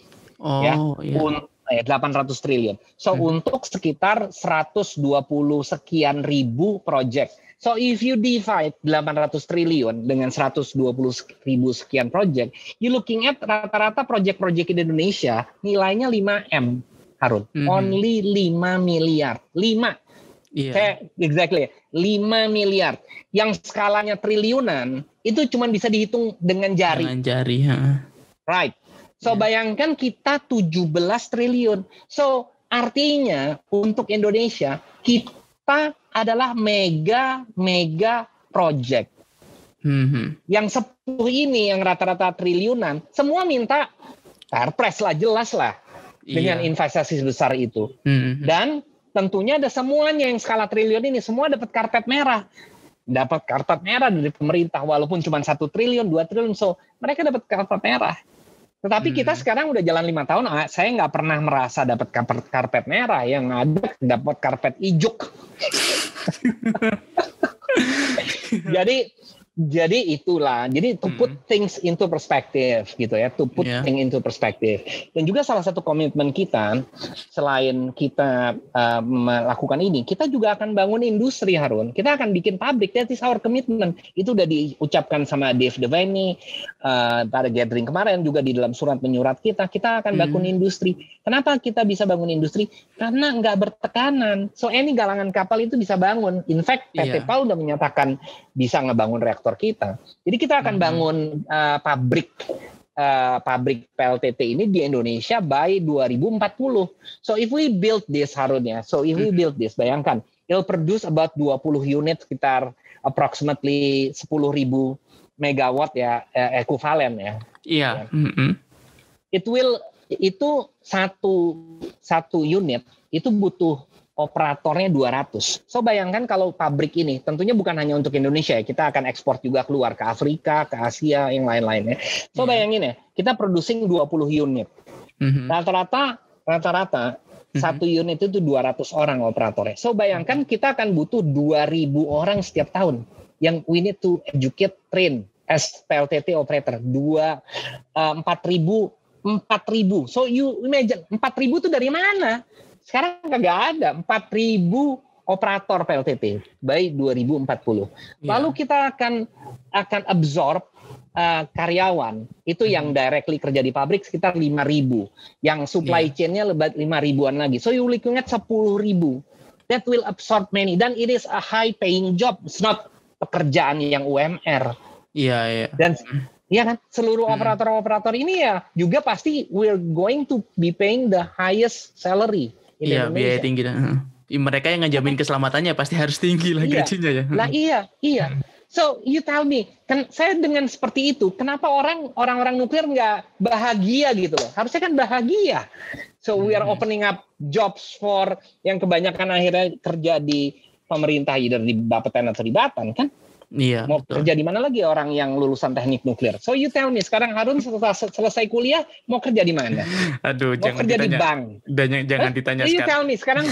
800 triliun. So untuk sekitar 120 sekian ribu project. So if you divide 800 triliun dengan 120 ribu sekian project, you looking at rata-rata project-project di Indonesia nilainya 5M, Harun. Only 5 miliar. 5. Exactly. 5 miliar. Yang skalanya triliunan, itu cuma bisa dihitung dengan jari. Dengan jari, Right. So bayangkan kita 17 triliun. So artinya untuk Indonesia, kita adalah mega project. Yang 10 ini yang rata-rata triliunan, semua minta Perpres lah, jelas lah. Dengan investasi sebesar itu. Dan tentunya ada semuanya yang skala triliun ini, semua dapat karpet merah. Dapat karpet merah dari pemerintah, walaupun cuma 1 triliun, 2 triliun. So mereka dapat karpet merah. Tetapi kita sekarang udah jalan 5 tahun, saya nggak pernah merasa dapat karpet merah, yang ada dapat karpet ijuk. Jadi itulah. Jadi to put things into perspective gitu ya, to put things into perspective. Dan juga salah satu komitmen kita selain kita melakukan ini, kita juga akan bangun industri, Harun. Kita akan bikin pabrik. That is our commitment. Itu udah diucapkan sama Dave Devaney pada gathering kemarin, juga di dalam surat menyurat kita akan bangun industri. Kenapa kita bisa bangun industri? Karena nggak bertekanan. So any galangan kapal itu bisa bangun. In fact, PT PAL udah menyatakan bisa ngebangun reaktor kita. Jadi kita akan bangun pabrik PLTT ini di Indonesia by 2040. So if we build this, Harun ya, bayangkan, it'll produce about 20 unit, sekitar approximately 10.000 megawatt ya, ekuivalen ya. Iya. Itu satu unit itu butuh operatornya 200. So bayangkan kalau pabrik ini, tentunya bukan hanya untuk Indonesia, kita akan ekspor juga keluar ke Afrika, ke Asia, yang lain-lainnya. So bayangin ya, kita producing 20 unit. Rata-rata satu unit itu 200 orang operatornya. So bayangkan kita akan butuh 2.000 orang setiap tahun yang we need to educate, train as PLTT operator. 4.000. So you imagine 4.000 itu dari mana? Sekarang kagak ada 4.000 operator PLTT by 2040. Lalu kita akan absorb karyawan itu yang directly kerja di pabrik sekitar 5.000, yang supply chain-nya lebih 5.000-an lagi. So you looking at 10.000. That will absorb many, dan it is a high paying job. It's not pekerjaan yang UMR. Iya. Dan iya kan, seluruh operator-operator ini ya juga pasti we're going to be paying the highest salary. Iya, biaya tinggi. Mereka yang ngejamin keselamatannya pasti harus tinggi lah gajinya ya. Lah iya. So you tell me, kan saya dengan seperti itu, kenapa orang-orang nuklir nggak bahagia gitu loh? Harusnya kan bahagia. So we are opening up jobs for yang kebanyakan akhirnya kerja di pemerintah, either di Bapeten atau di Batan kan? Iya. Mau kerja di mana lagi orang yang lulusan teknik nuklir? So you tell me, sekarang Harun setelah selesai kuliah mau kerja di mana? Aduh, mau jangan kerja ditanya. Di bank? Jangan ditanya you tell me, sekarang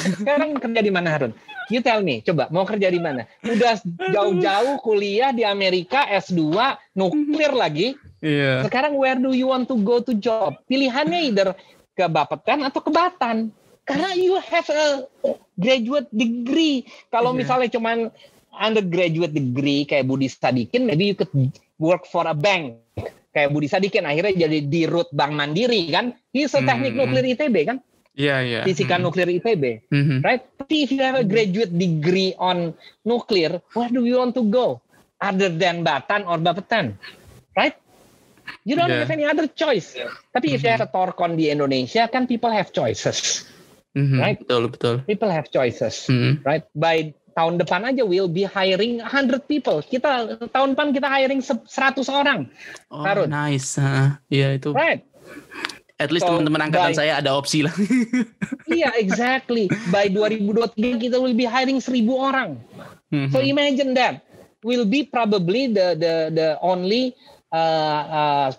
kerja di mana, Harun? You tell me, coba mau kerja di mana? Udah jauh-jauh kuliah di Amerika, S2, nuklir lagi. Iya. Sekarang where do you want to go to job? Pilihannya either ke Bapeten atau ke Batan. Karena you have a graduate degree. Kalau misalnya cuman undergraduate degree kayak Budi Sadikin, maybe you could work for a bank kayak Budi Sadikin, akhirnya jadi di root Bank Mandiri kan. He's a teknik nuklir ITB kan. Iya. Fisika nuklir ITB, right? Tapi if you have a graduate degree on nuklir, where do you want to go other than Batan or Bapeten, right? You don't have any other choice. Tapi if you have a Torkon di Indonesia, kan people have choices, right? Betul. People have choices, right? By tahun depan aja we'll be hiring 100 people. Kita tahun depan kita hiring 100 orang. Oh, Harun. Nice. Iya itu. Right. At least teman-teman angkatan saya ada opsi lah. Iya, exactly. By 2023 kita will be hiring 1.000 orang. So imagine that. Will be probably the only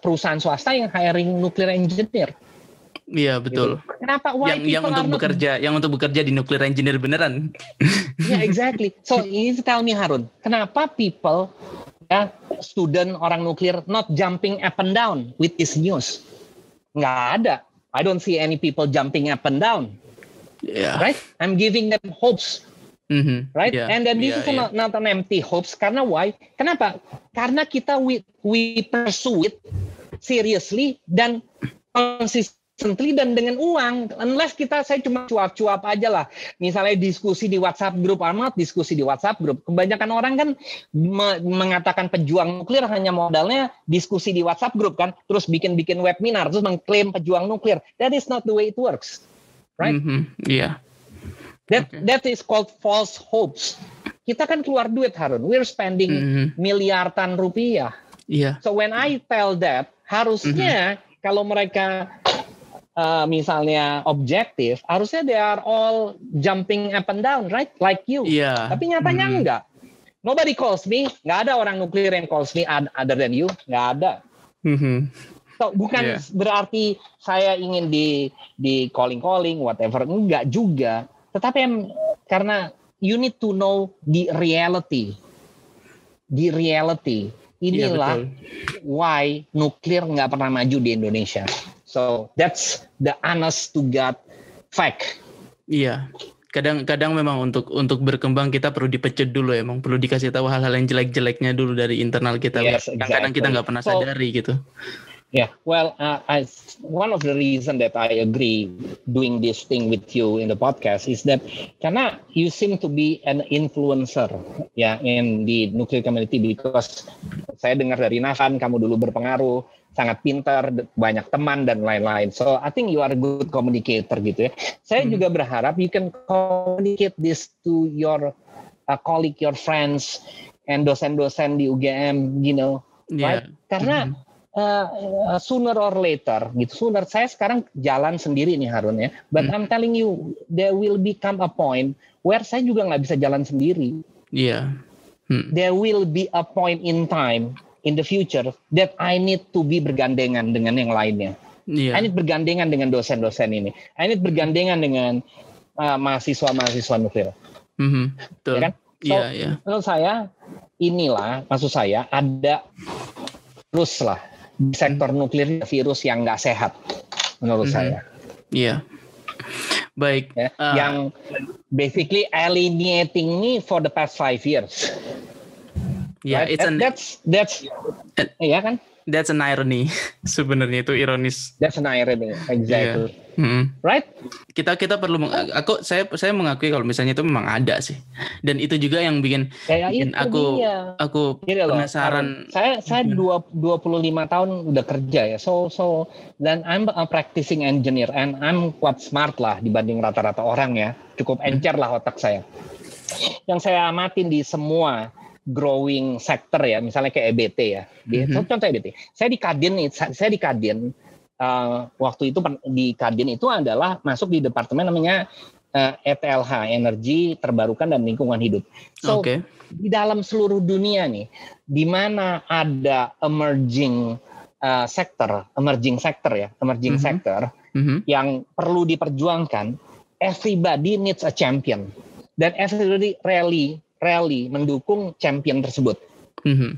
perusahaan swasta yang hiring nuclear engineer. Iya betul. Gitu. Kenapa? Yang untuk bekerja di nuclear engineer beneran. Yeah, exactly. So you tell me, Harun, kenapa people, student orang nuklir not jumping up and down with this news? Nggak ada. I don't see any people jumping up and down. Yeah. Right? I'm giving them hopes. Right? Yeah. And then this is not an empty hopes. Karena why? Kenapa? Karena kita we pursue it seriously dan consistently dan dengan uang. Unless saya cuma cuap-cuap aja lah. Misalnya diskusi di WhatsApp group, diskusi di WhatsApp group. Kebanyakan orang kan mengatakan pejuang nuklir hanya modalnya diskusi di WhatsApp group kan. Terus bikin webinar, terus mengklaim pejuang nuklir. That is not the way it works. Right? Yeah. That is called false hopes. Kita kan keluar duit, Harun. We're spending miliaran rupiah. Yeah. So when I tell that, harusnya kalau mereka misalnya objektif, harusnya they are all jumping up and down, right? Like you. Yeah. Tapi nyatanya enggak. Nobody calls me. Nggak ada orang nuklir yang calls me other than you. Nggak ada. So, bukan berarti saya ingin di calling whatever, enggak juga. Tetapi karena you need to know the reality. The reality. Inilah why nuklir nggak pernah maju di Indonesia. So that's the honest to God fact. Iya. Kadang memang untuk berkembang kita perlu dipecut dulu, emang perlu dikasih tahu hal-hal yang jelek-jeleknya dulu dari internal kita. Yes, Kadang kita nggak pernah sadari gitu. Yeah, well, one of the reason that I agree doing this thing with you in the podcast is that karena you seem to be an influencer in the nuclear community, because saya dengar dari Nathan kamu dulu berpengaruh, sangat pintar, banyak teman dan lain-lain. So I think you are a good communicator gitu ya. Saya juga berharap you can communicate this to your colleague, your friends, and dosen-dosen di UGM, right? Karena sooner or later, saya sekarang jalan sendiri nih Harun ya, but I'm telling you, there will become a point where saya juga nggak bisa jalan sendiri. Iya. There will be a point in time in the future that I need to be bergandengan dengan yang lainnya. I need bergandengan dengan dosen-dosen ini. I need bergandengan dengan mahasiswa-mahasiswa nuklir. Betul. Ya kan? So, menurut saya, maksud saya ada terus lah. Di sektor nuklir virus yang nggak sehat menurut saya. Iya. Baik. Ya, yang basically alienating me for the past 5 years. Yeah, right? That's ya kan? That's an irony. Sebenarnya itu ironis. That's an irony, exactly. Yeah. Right? Kita perlu saya mengakui kalau misalnya itu memang ada sih. Dan itu juga yang bikin aku penasaran. Saya 25 tahun udah kerja ya. So dan I'm a practicing engineer and I'm quite smart lah dibanding rata-rata orang ya. Cukup encer lah otak saya. Yang saya amatin di semua growing sector ya, misalnya kayak EBT ya. Contoh EBT. Saya di Kadin waktu itu di Kadin itu adalah masuk di departemen namanya ETLH, Energi Terbarukan dan Lingkungan Hidup. So di dalam seluruh dunia nih, di mana ada emerging sector yang perlu diperjuangkan, everybody needs a champion. Dan everybody rally mendukung champion tersebut,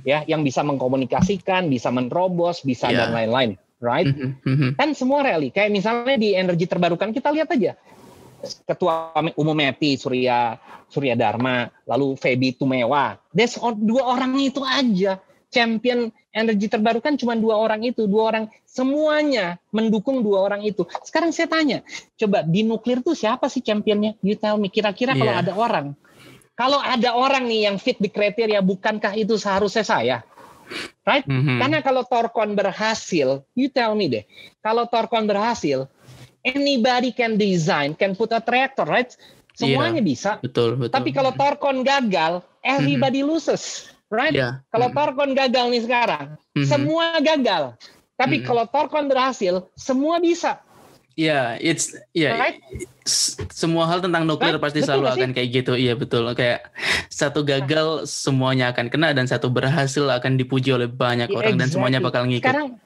ya, yang bisa mengkomunikasikan, bisa menerobos, bisa dan lain-lain, right? Kan semua rally, kayak misalnya di energi terbarukan kita lihat aja, Ketua Umum METI Surya Dharma, lalu Feby Tumewa, dua orang itu aja, champion energi terbarukan cuma 2 orang itu, 2 orang semuanya mendukung 2 orang itu. Sekarang saya tanya, coba di nuklir tuh siapa sih championnya? You tell me, kira-kira kalau ada orang. Kalau ada orang nih yang fit di kriteria, bukankah itu seharusnya saya? Right? Karena kalau Thorcon berhasil, you tell me deh. Kalau Thorcon berhasil, anybody can design, can put a reactor, right? Semuanya bisa. Betul. Tapi kalau Thorcon gagal, everybody loses, right? Kalau Thorcon gagal nih sekarang, semua gagal. Tapi kalau Thorcon berhasil, semua bisa. Right? Semua hal tentang nuklir pasti selalu akan kayak gitu. Iya betul. Kayak satu gagal semuanya akan kena, dan satu berhasil akan dipuji oleh banyak orang, dan semuanya bakal ngikut. Sekarang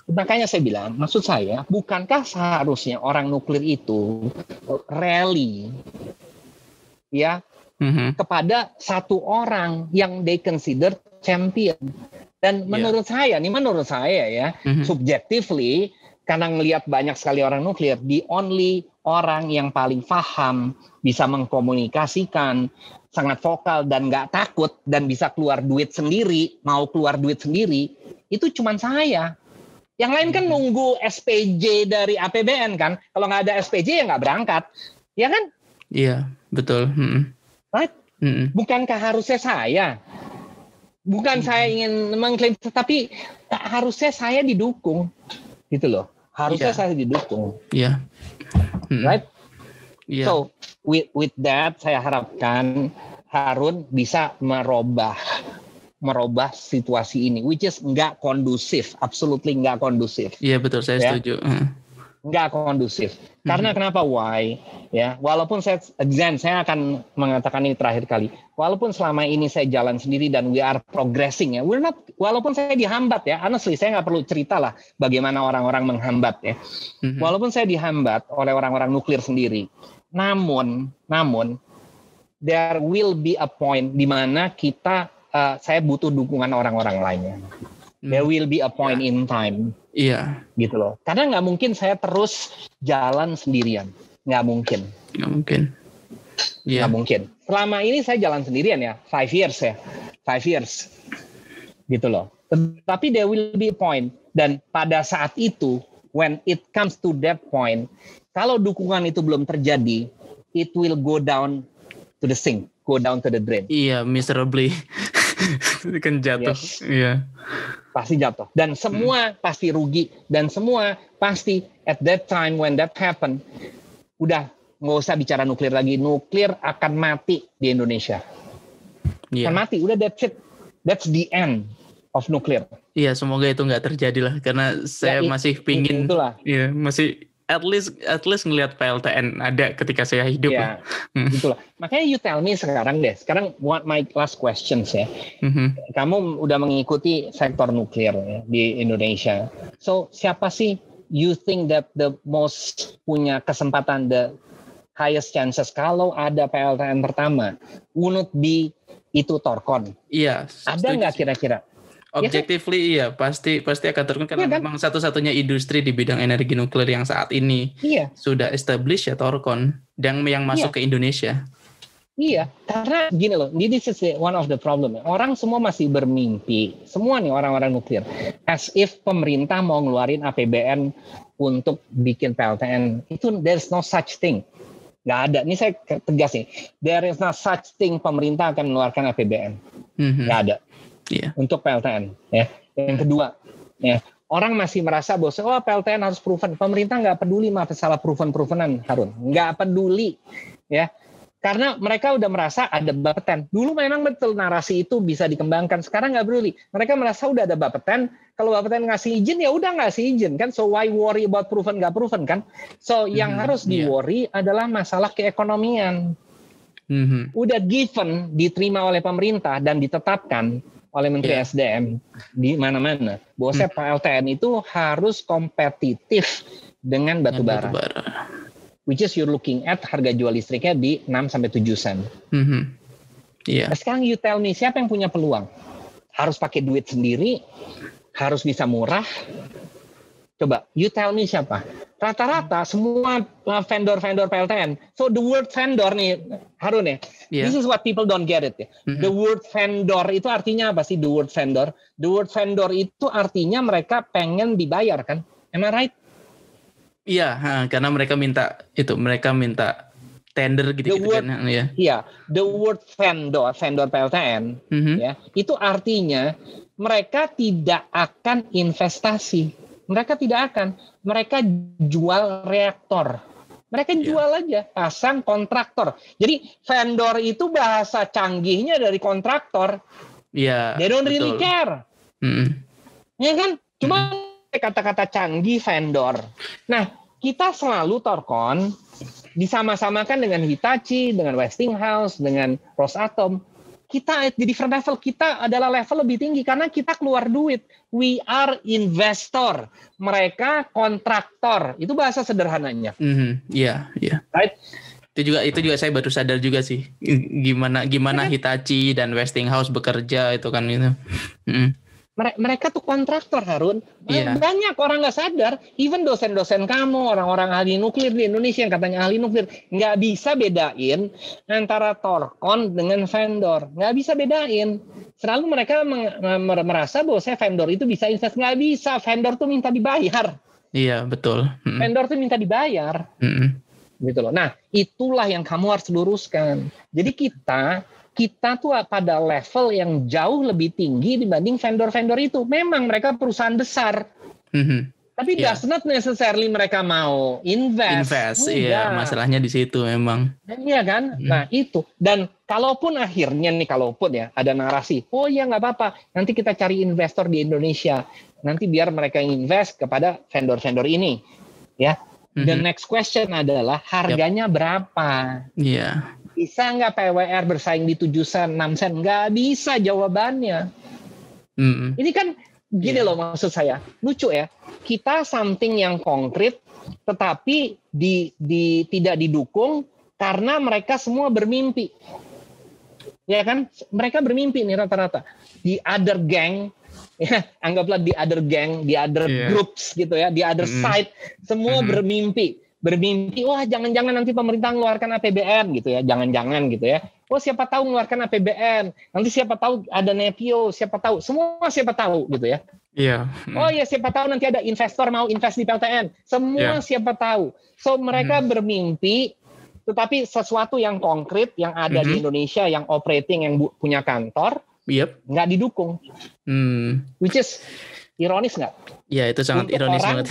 makanya saya bilang, maksud saya, bukankah seharusnya orang nuklir itu rally ya kepada satu orang yang they consider champion. Dan menurut saya ya, subjectively, karena ngelihat banyak sekali orang nuklir, the only orang yang paling paham, bisa mengkomunikasikan, sangat vokal dan nggak takut dan bisa keluar duit sendiri, mau keluar duit sendiri, itu cuman saya. Yang lain kan nunggu SPJ dari APBN kan. Kalau nggak ada SPJ ya nggak berangkat, ya kan? Iya, betul. Right? Bukankah harusnya saya? Bukan saya ingin mengklaim, tapi harusnya saya didukung, gitu loh. Harusnya saya didukung. Iya. Right? Yeah. So with that saya harapkan Harun bisa merubah situasi ini, which is nggak kondusif, absolutely nggak kondusif. Iya betul, saya setuju. Nggak kondusif. Karena kenapa? Why? Ya, walaupun saya akan mengatakan ini terakhir kali. Walaupun selama ini saya jalan sendiri dan we are progressing ya, walaupun saya dihambat ya, honestly saya nggak perlu cerita lah bagaimana orang-orang menghambat ya. Walaupun saya dihambat oleh orang-orang nuklir sendiri, namun there will be a point di mana saya butuh dukungan orang-orang lainnya. There will be a point in time. Iya. Gitu loh. Karena nggak mungkin saya terus jalan sendirian. Nggak mungkin. Yeah. Nggak mungkin. Selama ini saya jalan sendirian ya. 5 years. Gitu loh. Tapi there will be a point. Dan pada saat itu, when it comes to that point, kalau dukungan itu belum terjadi, it will go down to the sink. Go down to the drain. Iya, miserably. Kan jatuh. Yes. Iya. Pasti jatuh. Dan semua pasti rugi. Dan semua pasti at that time when that happen, udah nggak usah bicara nuklir lagi. Nuklir akan mati di Indonesia. Akan mati. Udah that's it. That's the end of nuklir. Iya, semoga itu nggak terjadi lah. Karena saya masih pingin. Iya, masih at least ngelihat PLTN ada ketika saya hidup. Ya, gitulah. Makanya you tell me sekarang deh. Sekarang what my last questions ya. Kamu udah mengikuti sektor nuklir ya, di Indonesia. So siapa sih you think that the most punya kesempatan, the highest chances kalau ada PLTN pertama? Would be itu Thorcon? Iya. Ada nggak kira-kira? Objectively iya, pasti akan turun karena memang satu-satunya industri di bidang energi nuklir yang saat ini sudah established ya Thorcon dan yang masuk ke Indonesia. Iya, karena gini loh, this is one of the problem. Orang semua masih bermimpi, semua nih orang-orang nuklir, as if pemerintah mau ngeluarin APBN untuk bikin PLTN. Itu there's no such thing. Nggak ada. Ini saya tegas nih, there is no such thing pemerintah akan mengeluarkan APBN. Nggak ada. Untuk PLTN ya. Yang kedua ya, orang masih merasa bahwa PLTN harus proven. Pemerintah nggak peduli masalah proven-provenan, Harun, nggak peduli ya, karena mereka udah merasa ada Bapeten. Dulu memang betul narasi itu bisa dikembangkan, sekarang nggak peduli. Mereka merasa udah ada Bapeten, kalau Bapeten ngasih izin ya udah ngasih izin kan, so why worry about proven nggak proven kan. So yang harus di-worry adalah masalah keekonomian. Udah given, diterima oleh pemerintah dan ditetapkan oleh Menteri SDM di mana-mana bahwa PLTN itu harus kompetitif dengan batu bara. Which is you're looking at harga jual listriknya di 6-7 sen. Nah, sekarang you tell me, siapa yang punya peluang? Harus pakai duit sendiri? Harus bisa murah? Coba, you tell me siapa? Rata-rata semua vendor-vendor PLTN. So the word vendor nih, Harun ya, this is what people don't get it ya. The word vendor itu artinya apa sih? The word vendor itu artinya mereka pengen dibayar kan? Am I right? Iya, karena mereka minta tender gitu kan. Iya, the word vendor PLTN ya, itu artinya mereka tidak akan investasi. Mereka jual reaktor. Mereka jual aja, pasang kontraktor. Jadi vendor itu bahasa canggihnya dari kontraktor. Iya. They don't really care. Ya kan? Cuma kata-kata canggih vendor. Nah, kita selalu Thorcon disama-samakan dengan Hitachi, dengan Westinghouse, dengan Rosatom. Kita di different level, kita adalah level lebih tinggi karena kita keluar duit. We are investor. Mereka kontraktor. Itu bahasa sederhananya. Iya. Right? Itu juga saya baru sadar juga sih. Gimana Hitachi dan Westinghouse bekerja itu kan itu. Mereka tuh kontraktor, Harun. Iya. Banyak orang nggak sadar, even dosen-dosen kamu, orang-orang ahli nuklir di Indonesia yang katanya ahli nuklir, nggak bisa bedain antara Thorcon dengan vendor. Nggak bisa bedain. Selalu mereka merasa bahwa saya vendor itu bisa invest. Nggak bisa, vendor tuh minta dibayar. Iya, betul. Vendor tuh minta dibayar. Gitu loh. Nah, itulah yang kamu harus luruskan. Jadi kita tuh pada level yang jauh lebih tinggi dibanding vendor-vendor itu. Memang mereka perusahaan besar. Tapi does not necessarily mereka mau invest. Iya, masalahnya di situ memang. Iya kan? Nah, itu. Dan kalaupun akhirnya nih, ya ada narasi, oh ya nggak apa-apa, nanti kita cari investor di Indonesia. Nanti biar mereka invest kepada vendor-vendor ini. Ya. The next question adalah harganya berapa? Iya. Bisa nggak PWR bersaing di 7 sen, 6 sen? Nggak bisa jawabannya. Ini kan gini loh maksud saya. Lucu ya. Kita something yang konkret tetapi tidak didukung karena mereka semua bermimpi. Ya kan? Mereka bermimpi nih rata-rata. The other gang, ya, anggaplah the other gang, the other groups gitu ya, the other side, semua bermimpi, wah jangan-jangan nanti pemerintah mengeluarkan APBN gitu ya, jangan-jangan gitu ya. Oh siapa tahu mengeluarkan APBN, nanti siapa tahu ada Nepio, siapa tahu, semua siapa tahu gitu ya. Iya. Oh ya siapa tahu nanti ada investor mau invest di PLTN, semua siapa tahu. So mereka bermimpi, tetapi sesuatu yang konkret yang ada di Indonesia, yang operating, yang punya kantor, nggak didukung. Which is ironis nggak? Ya itu sangat ironis banget.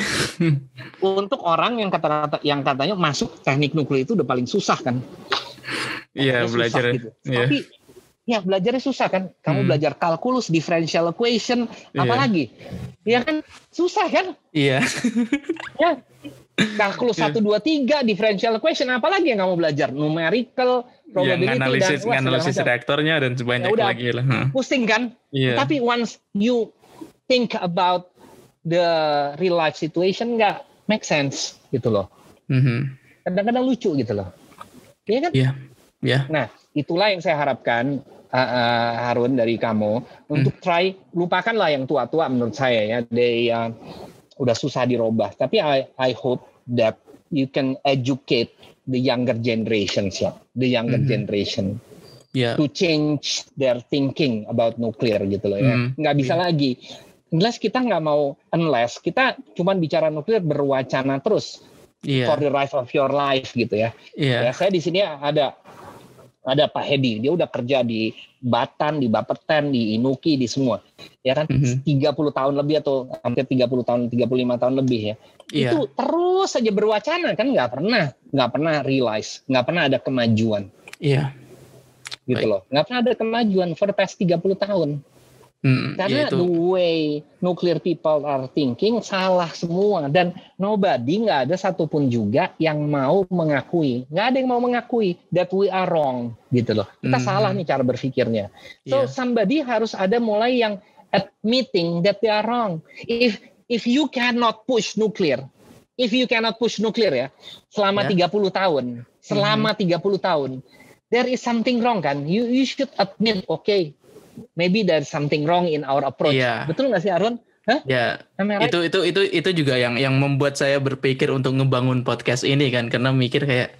Untuk orang yang katanya masuk teknik nuklir itu udah paling susah kan? Iya belajar. Gitu. Tapi ya belajarnya susah kan? Kamu belajar kalkulus, differential equation, apalagi? Ya kan susah kan? Iya. Ya. Kalkulus 1, 2, 3, differential equation, apalagi yang kamu belajar? Numerical, probability, analisis reaktornya dan sebanyak lagi lah. Pusing kan? Tapi once you think about the real life situation, nggak make sense gitu loh. Kadang-kadang lucu gitu loh. Iya kan? Iya. Nah, itulah yang saya harapkan Harun dari kamu untuk try, lupakanlah yang tua-tua menurut saya ya. Udah susah dirubah. Tapi I hope that you can educate the younger generations generation to change their thinking about nuclear gitu loh ya. Nggak bisa lagi. Unless kita cuma bicara nuklir berwacana terus for the rest of your life gitu ya. Ya saya di sini ada Pak Hedi, dia udah kerja di Batan, di Bapeten, di Inuki, di semua. Ya kan 30 tahun lebih atau hampir 30 tahun, 35 tahun lebih ya. Itu terus saja berwacana kan nggak pernah realize, nggak pernah ada kemajuan. Iya. Gitu loh. Nggak pernah ada kemajuan for the past 30 tahun. Karena the way nuclear people are thinking salah semua dan nggak ada satupun juga yang mau mengakui, nggak ada yang mau mengakui that we are wrong gitu loh. Kita salah nih cara berpikirnya. So somebody harus ada mulai yang admitting that they are wrong. If you cannot push nuclear ya selama 30 tahun, there is something wrong kan? You should admit, okay, maybe there's something wrong in our approach. Betul nggak sih Arun? Ya, itu juga yang membuat saya berpikir untuk ngebangun podcast ini kan, karena mikir kayak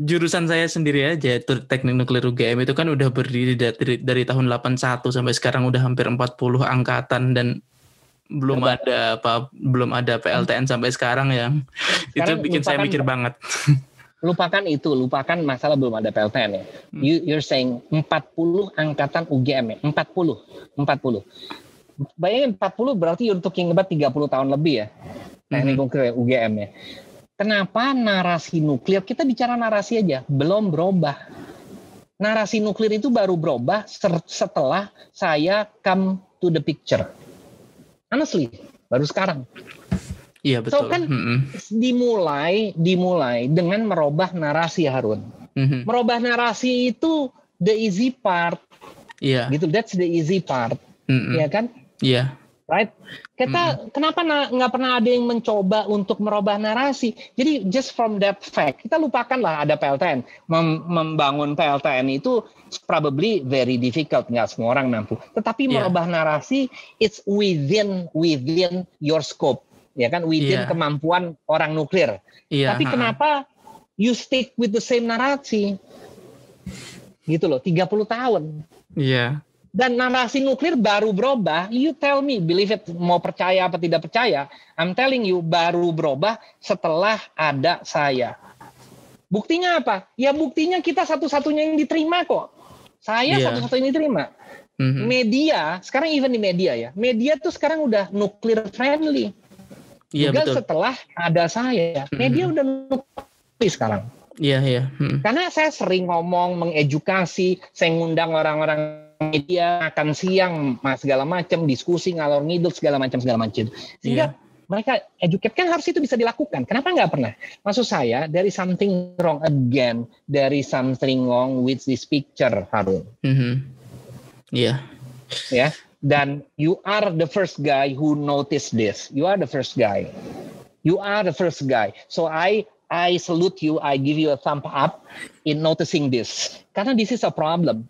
jurusan saya sendiri aja teknik nuklir UGM itu kan udah berdiri dari tahun 81 sampai sekarang udah hampir 40 angkatan dan belum ada PLTN sampai sekarang ya. Itu bikin saya mikir banget. Lupakan masalah belum ada PLTN ya. You're saying 40 angkatan UGM ya, 40. Bayangin 40 berarti you're talking about 30 tahun lebih ya. Teknik nuklir UGM ya. Kenapa narasi nuklir, kita bicara narasi aja, belum berubah. Narasi nuklir itu baru berubah setelah saya come to the picture. Honestly, baru sekarang. Iya betul. So kan dimulai dengan merubah narasi Harun. Merubah narasi itu the easy part. Iya. Gitu, that's the easy part. Ya kan? Iya. right? Kita kenapa nggak pernah ada yang mencoba untuk merubah narasi? Jadi just from that fact, kita lupakanlah ada PLTN. Membangun PLTN itu probably very difficult, nggak semua orang mampu. Tetapi merubah narasi, it's within your scope, ya kan? Within kemampuan orang nuklir. Tapi kenapa you stick with the same narasi? Gitu loh, 30 tahun. Iya. Dan narasi nuklir baru berubah, you tell me, believe it, mau percaya apa tidak percaya, I'm telling you, baru berubah setelah ada saya. Buktinya apa? Ya buktinya kita satu-satunya yang diterima kok. Saya satu-satunya yang diterima. Media, sekarang even di media ya, media tuh sekarang udah nuklir friendly. Juga setelah ada saya, media udah nuklir sekarang. Iya. Karena saya sering ngomong, mengedukasi, saya ngundang orang-orang media makan siang, segala macam, diskusi ngalor ngidul segala macam. Sehingga mereka educate, kan harus itu bisa dilakukan. Kenapa nggak pernah? Maksud saya, there is something wrong again. There is something wrong with this picture, Harun. Iya. Ya. Dan you are the first guy who noticed this. You are the first guy. So I salute you. I give you a thumb up in noticing this. Karena this is a problem.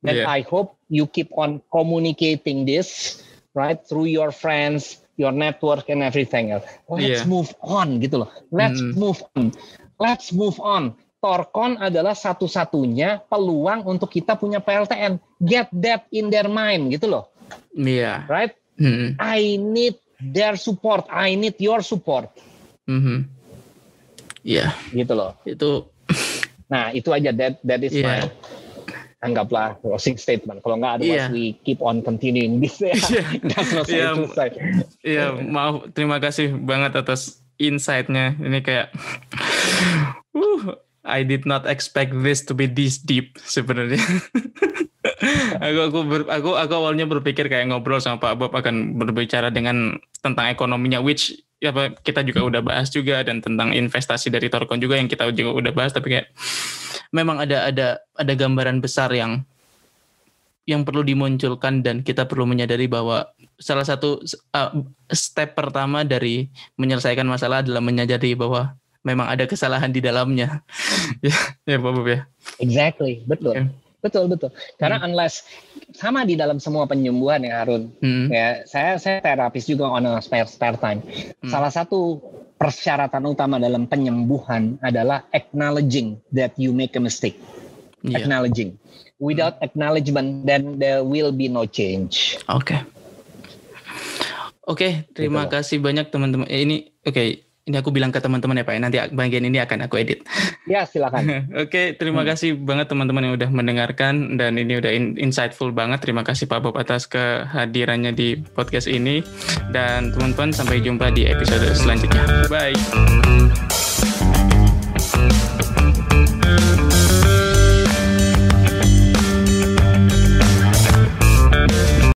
And I hope you keep on communicating this, right, through your friends, your network, and everything else. Let's move on, gitu loh. Let's move on. Torkon adalah satu-satunya peluang untuk kita punya PLTN. Get that in their mind, gitu loh. Iya. Right? I need their support. I need your support. Iya. Gitu loh. Itu. Nah, itu aja. That is my, anggaplah closing statement. Kalau nggak ada, we keep on continuing this. Selesai. Iya, maaf. Terima kasih banget atas insight-nya. Ini kayak, I did not expect this to be this deep sebenarnya. Aku awalnya berpikir kayak ngobrol sama Pak Bob akan berbicara tentang ekonominya, which kita juga udah bahas juga, dan tentang investasi dari Torkon juga yang kita juga udah bahas, tapi kayak memang ada gambaran besar yang perlu dimunculkan, dan kita perlu menyadari bahwa salah satu step pertama dari menyelesaikan masalah adalah menyadari bahwa memang ada kesalahan di dalamnya. ya Pak Bob ya. Exactly, betul. Betul. Karena unless sama di dalam semua penyembuhan ya Harun. Ya, saya terapis juga on a spare time. Salah satu persyaratan utama dalam penyembuhan adalah acknowledging that you make a mistake. Acknowledging. Without acknowledgement, then there will be no change. Oke, terima kasih banyak teman-teman. Ini aku bilang ke teman-teman ya Pak, nanti bagian ini akan aku edit. Ya, silakan. Oke, terima kasih banget teman-teman yang udah mendengarkan, dan ini udah insightful banget. Terima kasih Pak Bob atas kehadirannya di podcast ini, dan teman-teman sampai jumpa di episode selanjutnya. Bye.